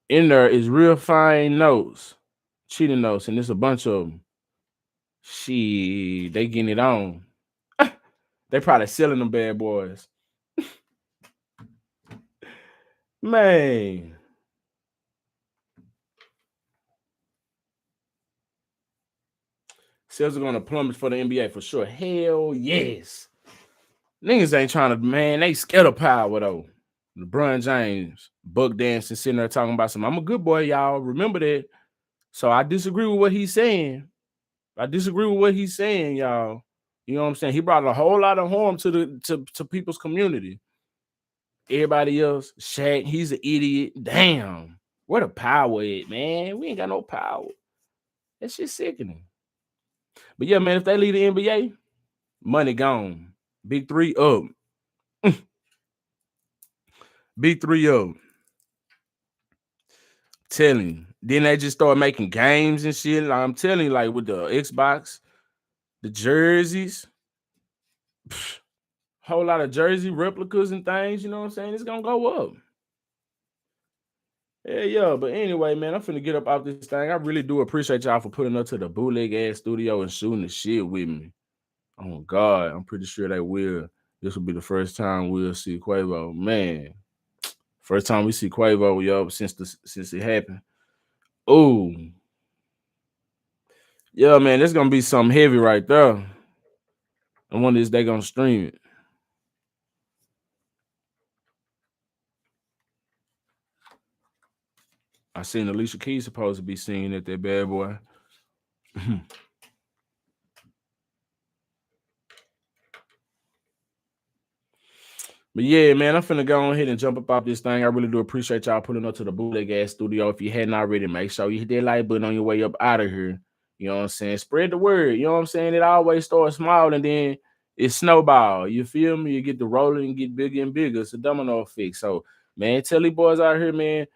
in there is real fine notes, cheating notes, and there's a bunch of them. They getting it on. They probably selling them bad boys. Man. Sales are gonna plummet for the NBA for sure. Hell yes. Niggas ain't trying to, man, they scared of power though. LeBron James, Buck dancing, sitting there talking about some, I'm a good boy, y'all. Remember that. So I disagree with what he's saying. I disagree with what he's saying, y'all. You know what I'm saying? He brought a whole lot of harm to to people's community. Everybody else, Shaq, he's an idiot. Damn. Where the power at, man? We ain't got no power. That shit sickening. But yeah, man, if they leave the NBA, money gone. Big three up. Big three up. Telling you. Then they just start making games and shit. Like, I'm telling you, like with the Xbox, the jerseys, whole lot of jersey replicas and things, you know what I'm saying? It's gonna go up. Yeah. But anyway, man, I'm finna get up out this thing. I really do appreciate y'all for putting up to the bootleg ass studio and shooting the shit with me. Oh God, I'm pretty sure they will. This will be the first time we'll see Quavo. Man, first time we see Quavo, yo, since it happened. Oh, yeah, man, that's gonna be something heavy right there. I wonder if they gonna stream it. I seen Alicia Keys supposed to be singing at that bad boy. But yeah, man, I'm finna go ahead and jump up off this thing. I really do appreciate y'all putting up to the bootleg ass studio. If you hadn't already, make sure you hit that like button on your way up out of here. You know what I'm saying? Spread the word. You know what I'm saying? It always starts small and then it snowball. You feel me? You get the rolling and get bigger and bigger. It's a domino effect. So, man, tell these boys out here, man,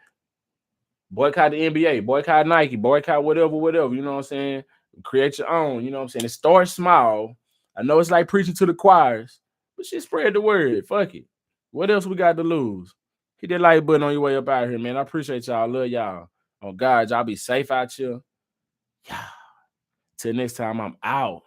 boycott the NBA, boycott Nike, boycott whatever. You know what I'm saying? Create your own. You know what I'm saying? It starts small. I know it's like preaching to the choirs, but shit, spread the word. Fuck it. What else we got to lose? Hit that like button on your way up out here, man. I appreciate y'all. Love y'all. Oh God, y'all be safe out here. Yeah. Till next time, I'm out.